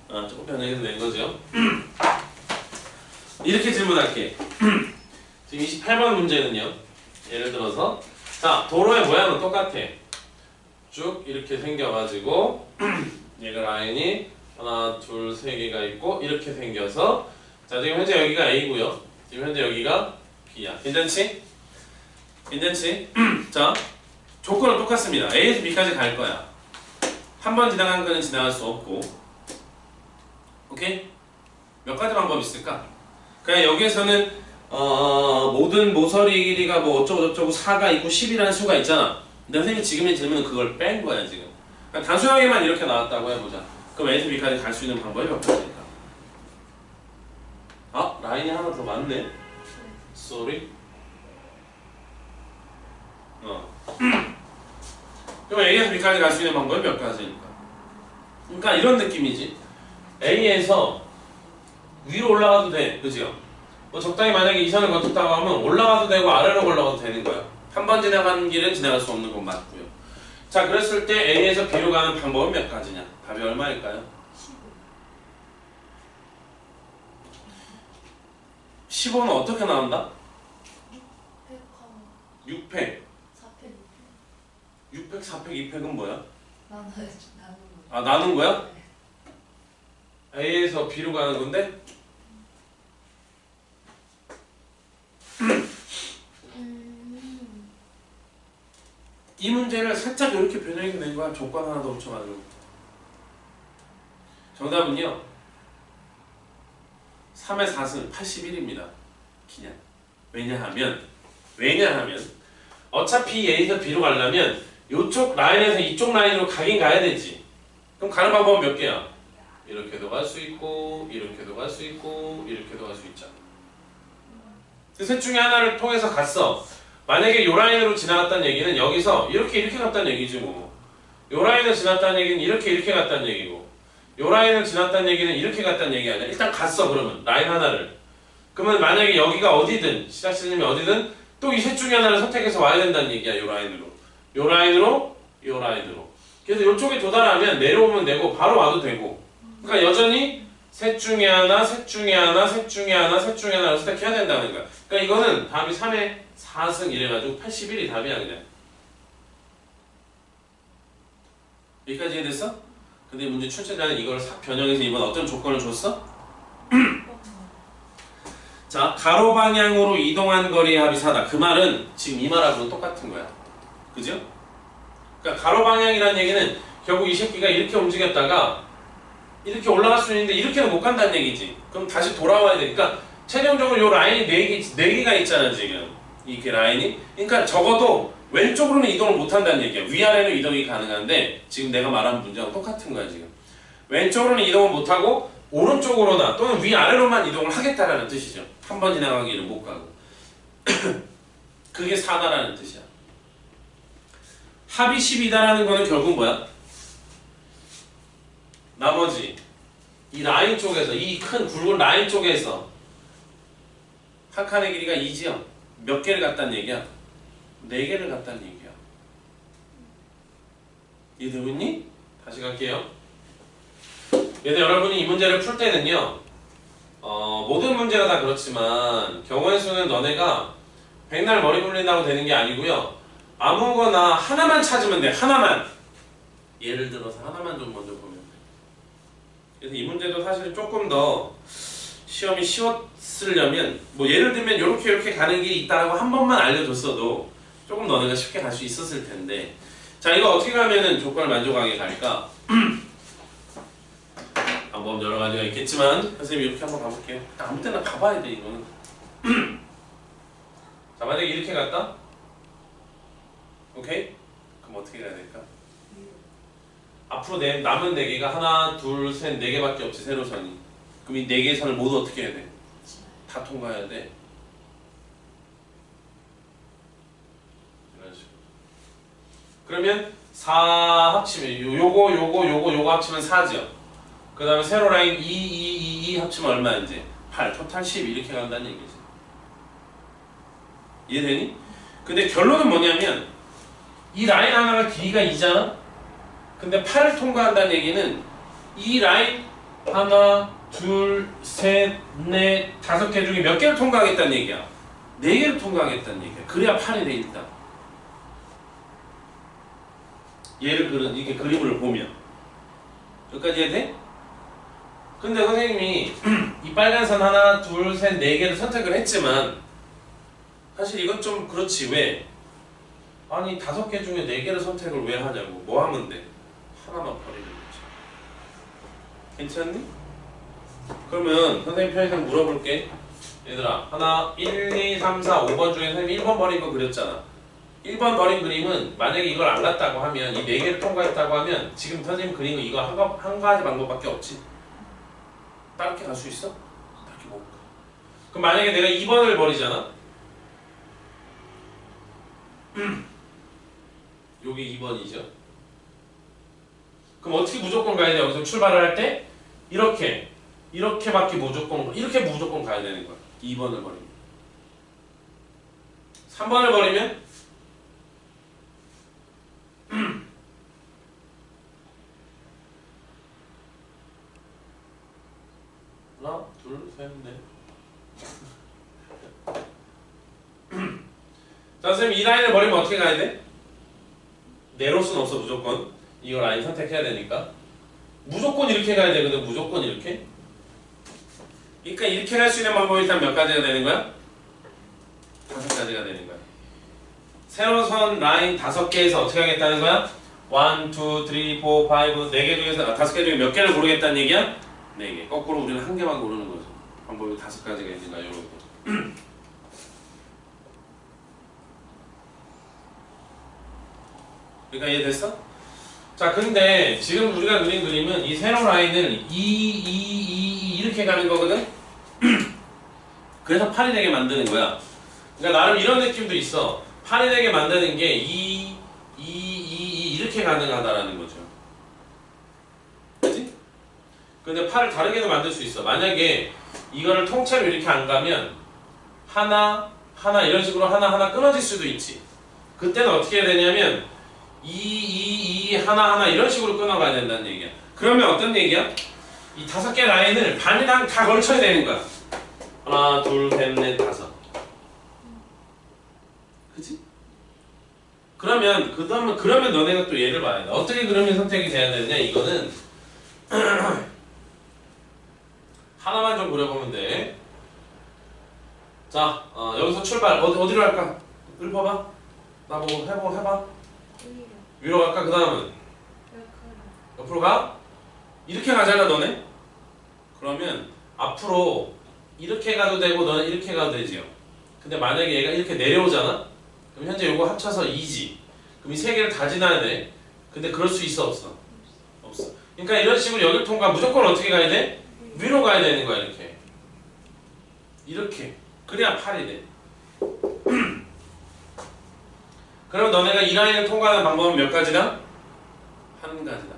조금 변형해서 낸 거죠. 이렇게 질문할게. 지금 28번 문제는요. 예를 들어서 자, 도로의 모양은 똑같아. 쭉 이렇게 생겨가지고 얘가 라인이 하나, 둘, 세 개가 있고 이렇게 생겨서 자, 지금 현재 여기가 A고요. 지금 현재 여기가 B야. 괜찮지? 괜찮지? 자, 조건은 똑같습니다. A에서 B까지 갈 거야. 한 번 지나간 거는 지나갈 수 없고. 오케이? 몇 가지 방법이 있을까? 그냥 여기에서는 모든 모서리 길이가 뭐 어쩌고저쩌고 4가 있고 10이라는 수가 있잖아. 근데 선생님이 지금의 질문은 그걸 뺀 거야 지금. 그러니까 단순하게만 이렇게 나왔다고 해보자. 그럼 A에서 B까지 갈 수 있는 방법이 몇 가지일까? 라인이 하나 더 많네. Sorry. 그럼 A에서 B까지 갈 수 있는 방법이 몇 가지일까? 그러니까 이런 느낌이지. A에서 위로 올라가도 돼. 그죠? 적당히 만약에 이 선을 거쳤다고 하면 올라가도 되고 아래로 올라가도 되는 거야. 한 번 지나가는 길은 지나갈 수 없는 건 맞고요. 자, 그랬을 때 A에서 B로 가는 방법은 몇 가지냐? 답이 얼마일까요? 15는 어떻게 나온다? 6팩. 6팩, 4팩, 2팩은 뭐야? 나눈 거야? A에서 B로 가는 건데? 이 문제를 살짝 이렇게 변형해서 낸 거야. 조건 하나 더 붙여가지고. 정답은요 3의 4승 81입니다. 그냥 왜냐하면 어차피 A에서 B로 가려면 이쪽 라인에서 이쪽 라인으로 가긴 가야 되지. 그럼 가는 방법은 몇 개야? 이렇게도 갈 수 있고 이렇게도 갈 수 있고 이렇게도 갈 수 있잖아. 그 셋 중에 하나를 통해서 갔어. 만약에 요 라인으로 지나갔다는 얘기는 여기서 이렇게 갔다는 얘기지 뭐. 요 라인을 지났다는 얘기는 이렇게 갔다는 얘기고. 요 라인을 지났다는 얘기는 이렇게 갔다는 얘기 아니야. 일단 갔어 그러면 라인 하나를. 그러면 만약에 여기가 어디든 시작 지점이 어디든 또 이 셋 중에 하나를 선택해서 와야 된다는 얘기야. 요 라인으로. 요 라인으로. 요 라인으로. 그래서 요쪽에 도달하면 내려오면 되고 바로 와도 되고. 그러니까 여전히 셋 중에 하나, 셋 중에 하나, 셋 중에 하나, 셋 중에 하나를 선택해야 된다는 거야. 그러니까 이거는 답이 3에 4승 이래가지고 81이 답이야 그냥. 여기까지 이해됐어? 근데 문제 출제자는 이걸 변형해서 이번 어떤 조건을 줬어? 자, 가로 방향으로 이동한 거리의 합이 4다. 그 말은 지금 이 말하고는 똑같은 거야. 그죠? 그러니까 가로 방향이라는 얘기는 결국 이 새끼가 이렇게 움직였다가 이렇게 올라갈 수 있는데 이렇게는 못 간다는 얘기지. 그럼 다시 돌아와야 되니까 최종적으로 요 라인이 4개가 있잖아 지금. 이렇게 라인이. 그러니까 적어도 왼쪽으로는 이동을 못 한다는 얘기야. 위아래로 이동이 가능한데 지금 내가 말한 문제랑 똑같은 거야 지금. 왼쪽으로는 이동을 못 하고 오른쪽으로나 또는 위아래로만 이동을 하겠다라는 뜻이죠. 한 번 지나가기를 못 가고. 그게 4다라는 뜻이야. 합이 12다라는 거는 결국 뭐야? 나머지 이 라인 쪽에서 이 큰 굵은 라인 쪽에서 한 칸의 길이가 2지요. 몇 개를 갖다는 얘기야? 4개를 갖다는 얘기야. 이해되니? 다시 갈게요. 얘들 여러분이 이 문제를 풀 때는요 모든 문제가 다 그렇지만 경우의 수는 너네가 백날 머리 굴린다고 되는 게 아니고요 아무거나 하나만 찾으면 돼. 하나만. 예를 들어서 하나만 좀 먼저 보면 돼. 그래서 이 문제도 사실 조금 더 시험이 쉬웠으려면 뭐 예를 들면 이렇게 가는 길이 있다고 한 번만 알려줬어도 조금 너네가 쉽게 갈 수 있었을 텐데. 자, 이거 어떻게 가면은 조건을 만족하게 갈까? 방법 여러 가지가 있겠지만 선생님 이렇게 한번 가볼게요. 아무 때나 가봐야 돼 이거는. 자, 만약에 이렇게 갔다? 오케이? 그럼 어떻게 가야 될까? 앞으로 남은 4개가 하나, 둘, 셋, 4개밖에 없지 세로선이. 그럼 이 4개의 선을 모두 어떻게 해야 돼? 다 통과해야 돼. 이런 식으로. 그러면 4 합치면 요거 합치면 4죠. 그 다음에 세로 라인 2 합치면 얼마 이제? 8, 토탈 10 이렇게 간다는 얘기지. 이해되니? 근데 결론은 뭐냐면 이 라인 하나가 길이가 2잖아? 근데 8을 통과한다는 얘기는 이 라인 하나, 둘, 셋, 넷, 5개 중에 몇 개를 통과하겠다는 얘기야? 4개를 통과하겠다는 얘기야. 그래야 8이 돼 있다. 얘를 이렇게 그림을 보면 여기까지 이해돼? 근데 선생님이 이 빨간 선 하나, 둘, 셋, 4개를 선택을 했지만 사실 이건 좀 그렇지. 왜? 아니 5개 중에 4개를 선택을 왜 하냐고. 뭐 하면 돼? 하나만 버리는 거지. 괜찮니? 그러면 선생님 편의상 물어볼게. 얘들아 하나 1, 2, 3, 4, 5번 중에 선생님이 1번 버린 거 그렸잖아. 1번 버린 그림은 만약에 이걸 안 갔다고 하면 이 4개를 통과했다고 하면 지금 선생님 그림은 이거 한 가지 방법밖에 없지. 다르게 갈 수 있어? 다르게 못 가. 그럼 만약에 내가 2번을 버리잖아. 여기 2번이죠. 그럼 어떻게 무조건 가야 돼? 여기서 출발을 할 때 이렇게밖에 이렇게 무조건 가야 되는 거야. 2번을 버리면. 3번을 버리면 하나, 둘, 셋, 넷. 자, 선생님 이 라인을 버리면 어떻게 가야 돼? 내려올 수는 없어 무조건. 이거 라인 선택해야 되니까. 무조건 이렇게 가야 되거든. 무조건 이렇게. 그러니까 이렇게 갈 수 있는 방법이 일단 몇 가지가 되는 거야? 5가지가 되는 거야. 세로선 라인 5개에서 어떻게 하겠다는 거야? 1, 2, 3, 4, 5, 4개 중에서 5개 중에 몇 개를 고르겠다는 얘기야? 4개. 거꾸로 우리는 한 개만 고르는 거죠. 방법이 5가지가 있으니까 이런 거. 그러니까 이해됐어? 자, 근데 지금 우리가 그린 그림은 이 세로 라인을 2 이렇게 가는 거거든? 그래서 팔이 되게 만드는 거야. 그러니까 나름 이런 느낌도 있어. 팔이 되게 만드는 게 2 이렇게 가능하다라는 거죠. 그치? 근데 팔을 다르게도 만들 수 있어. 만약에 이거를 통째로 이렇게 안 가면 하나 이런 식으로 하나 끊어질 수도 있지. 그때는 어떻게 해야 되냐면 하나 이런 식으로 끊어가야 된다는 얘기야. 그러면 어떤 얘기야? 이 5개 라인을 반이랑 다 걸쳐야 되는 거야. 하나, 둘, 셋, 넷, 다섯. 그치? 그러면 너네가 또 얘를 봐야 돼. 어떻게 그러면 선택이 돼야 되느냐? 이거는 하나만 좀 그려보면 돼. 자, 여기서 출발. 어디로 할까? 읊어봐. 나보고 해봐. 위로 갈까? 그 다음은 옆으로 가? 이렇게 가잖아 너네? 그러면 앞으로 이렇게 가도 되고 너는 이렇게 가도 되지요. 근데 만약에 얘가 이렇게 내려오잖아? 그럼 현재 요거 합쳐서 2지. 그럼 이 세 개를 다 지나야 돼. 근데 그럴 수 있어 없어? 없어. 그러니까 이런 식으로 여길 통과 무조건 어떻게 가야 돼? 위로 가야 되는 거야 이렇게. 이렇게. 그래야 8이 돼. 그럼 너네가 이 라인을 통과하는 방법은 몇 가지다? 한 가지다.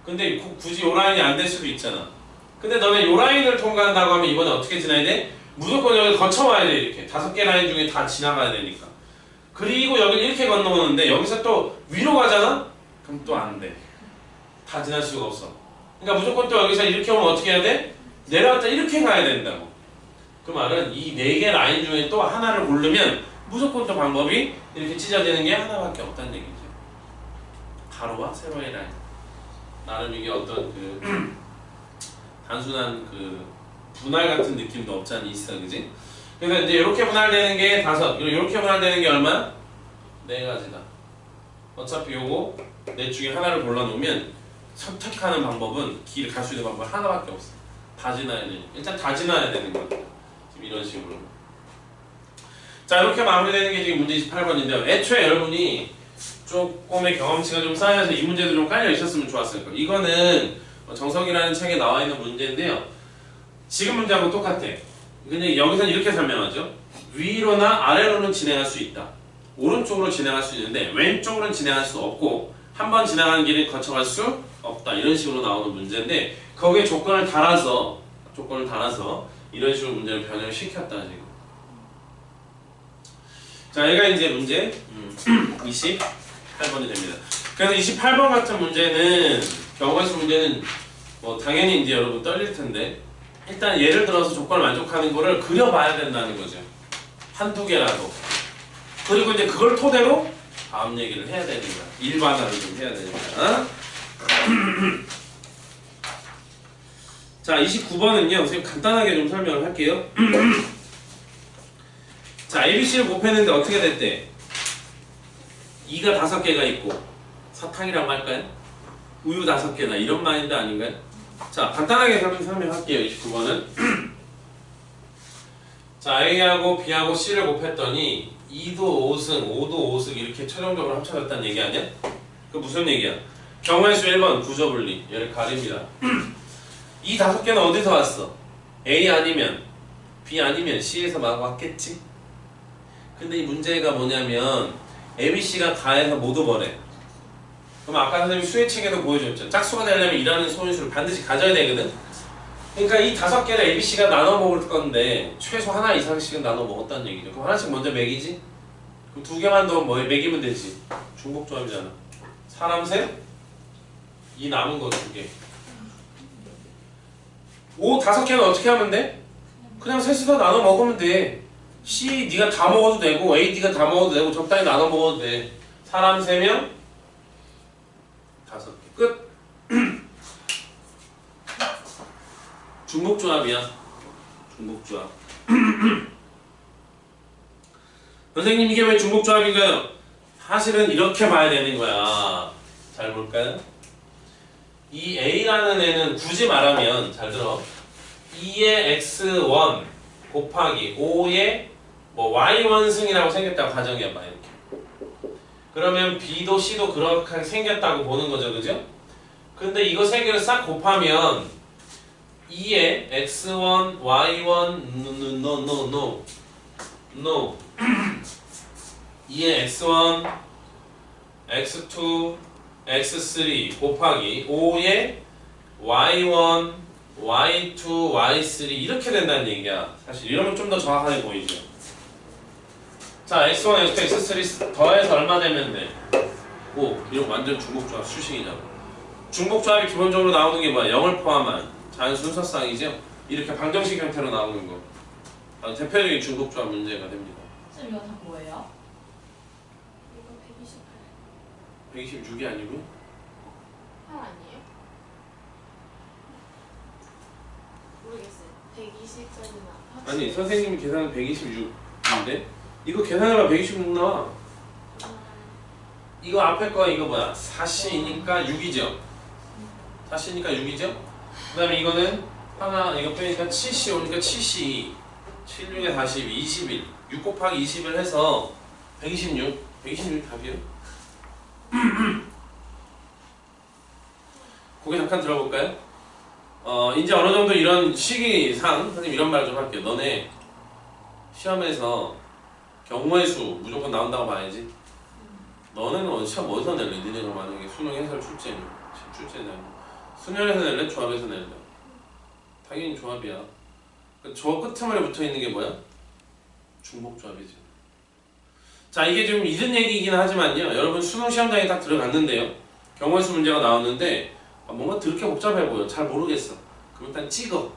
근데 굳이 요 라인이 안 될 수도 있잖아. 근데 너네 요 라인을 통과한다고 하면 이번에 어떻게 지나야 돼? 무조건 여기 거쳐와야 돼 이렇게. 5개 라인 중에 다 지나가야 되니까. 그리고 여기 이렇게 건너오는데 여기서 또 위로 가잖아? 그럼 또 안 돼. 다 지날 수가 없어. 그러니까 무조건 또 여기서 이렇게 오면 어떻게 해야 돼? 내려왔다 이렇게 가야 된다고. 그 말은 이 4개 라인 중에 또 하나를 고르면 무조건 또 방법이 이렇게 찢어지는 게 하나밖에 없다는 얘기죠. 가로와 세로의 라인. 나름 이게 어떤 그 단순한 그 분할 같은 느낌도 없지 않니 있어, 그지? 그래서 이제 이렇게 분할되는 게 5, 그리고 이렇게 분할되는 게 얼마? 4가지다. 어차피 요거 넷 중에 하나를 골라놓으면 선택하는 방법은 길 갈 수 있는 방법 하나밖에 없어. 다 지나야 돼. 일단 다 지나야 되는 거야. 지금 이런 식으로. 자, 이렇게 마무리되는 게 지금 문제 28번인데요. 애초에 여러분이 조금의 경험치가 좀 쌓여서 이 문제도 좀 깔려 있었으면 좋았을 거예요. 이거는 정석이라는 책에 나와 있는 문제인데요. 지금 문제하고 똑같아. 근데 여기서는 이렇게 설명하죠. 위로나 아래로는 진행할 수 있다. 오른쪽으로 진행할 수 있는데 왼쪽으로는 진행할 수 없고 한 번 지나가는 길을 거쳐갈 수 없다. 이런 식으로 나오는 문제인데 거기에 조건을 달아서 이런 식으로 문제를 변형을 시켰다 지금. 자, 얘가 이제 문제 28번이 됩니다. 그래서 28번 같은 문제는 경우의 문제는 뭐 당연히 이제 여러분 떨릴 텐데 일단 예를 들어서 조건을 만족하는 거를 그려봐야 된다는 거죠. 한두 개라도. 그리고 이제 그걸 토대로 다음 얘기를 해야 되는 거야. 일반화를 좀 해야 되니까. 자, 29번은요. 선생님 간단하게 좀 설명을 할게요. 자, ABC를 곱했는데 어떻게 됐대? 2가 5개가 있고 사탕이라고 할까요? 우유 5개나 이런 마인드 아닌가요? 자, 간단하게 설명할게요. 29번은 자, A하고 B하고 C를 곱했더니 2도 5승, 5도 5승 이렇게 최종적으로 합쳐졌다는 얘기 아니야? 그 무슨 얘기야? 경우의 수 1번 구조분리 얘를 가립니다. 이 5개는 어디서 왔어? A 아니면 B 아니면 C에서 막 왔겠지? 근데 이 문제가 뭐냐면 A, B, C가 가해서 모두 뭐래? 그럼 아까 선생님이 수의 책에도 보여줬죠. 짝수가 되려면 이라는 소인수를 반드시 가져야 되거든? 그러니까 이 5개를 A, B, C가 나눠 먹을 건데 최소 하나 이상씩은 나눠 먹었다는 얘기죠. 그럼 하나씩 먼저 먹이지? 그럼 2개만 더 먹이면 되지. 중복조합이잖아. 사람 셋? 이 남은 거 2개. 5개는 어떻게 하면 돼? 그냥 셋이서 나눠 먹으면 돼. C 네가 다 먹어도 되고 A 네가 다 먹어도 되고 적당히 나눠 먹어도 돼. 사람 3명 5개 끝. 중복조합이야. 중복조합. 선생님 이게 왜 중복조합인가요? 사실은 이렇게 봐야 되는 거야. 잘 볼까요? 이 A라는 애는 굳이 말하면 잘 들어. 2의 X1 곱하기 5의 뭐 Y1승이라고 생겼다고 가정해봐 이렇게. 그러면 B도 C도 그렇게 생겼다고 보는 거죠, 그죠? 근데 이거 세 개를 싹 곱하면 2의 X1, Y1, no 2의 X1, X2, X3 곱하기 5의 y1, y2, y3 이렇게 된다는 얘기야. 사실 이러면 좀 더 정확하게 보이죠. 자, x1, x2, x3 더해서 얼마 되면 돼? 5. 이런 완전 중복조합 수식이잖아. 중복조합이 기본적으로 나오는 게 뭐야? 0을 포함한 자연 순서쌍이죠. 이렇게 방정식 형태로 나오는 거. 대표적인 중복조합 문제가 됩니다. 쌤 이거 다 뭐예요? 이거 128. 126이 아니고요. 8 아니에요? 모르겠어요. 120까지나. 아니, 선생님이 계산은 126인데 이거 계산해봐 126 나와. 이거 앞에 거 이거 뭐야? 4c니까 6이죠. 4c니까 6이죠. 그 다음에 이거는 하나 이거 빼니까 7c 오니까 7c 76에 42, 21 6 곱하기 20을 해서 126 126이 답이에요. 거기 잠깐 들어볼까요? 이제 어느 정도 이런 시기상 선생님 이런 말 좀 할게요. 너네 시험에서 경우의 수 무조건 나온다고 봐야지. 너네는 시험 어디서 낼래? 니네가 만약에 수능 해설 출제는 수능에서 낼래? 조합에서 낼래? 당연히 조합이야. 저 끝머리에 붙어있는 게 뭐야? 중복조합이지. 자, 이게 좀 이른 얘기이긴 하지만요. 여러분 수능 시험장에 딱 들어갔는데요. 경우의 수 문제가 나왔는데 뭔가 그렇게 복잡해 보여. 잘 모르겠어. 그럼 일단 찍어.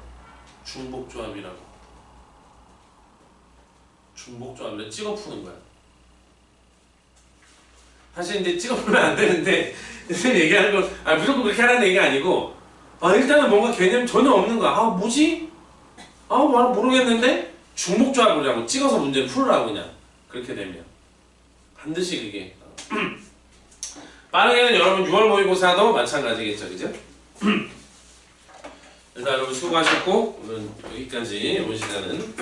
중복조합이라고. 중복조합을 찍어 푸는 거야. 사실 이제 찍어보면 안 되는데 선생님 얘기하는 건 무조건 그렇게 하라는 얘기가 아니고 일단은 뭔가 개념 전혀 없는 거야. 뭐지? 말 모르겠는데 중복조합을 하고 찍어서 문제를 풀으라고 그냥 그렇게 되면 반드시 그게 빠르게는 여러분 6월 모의고사도 마찬가지겠죠, 그죠? 일단 여러분 수고하셨고 오늘은 여기까지 이번 시간은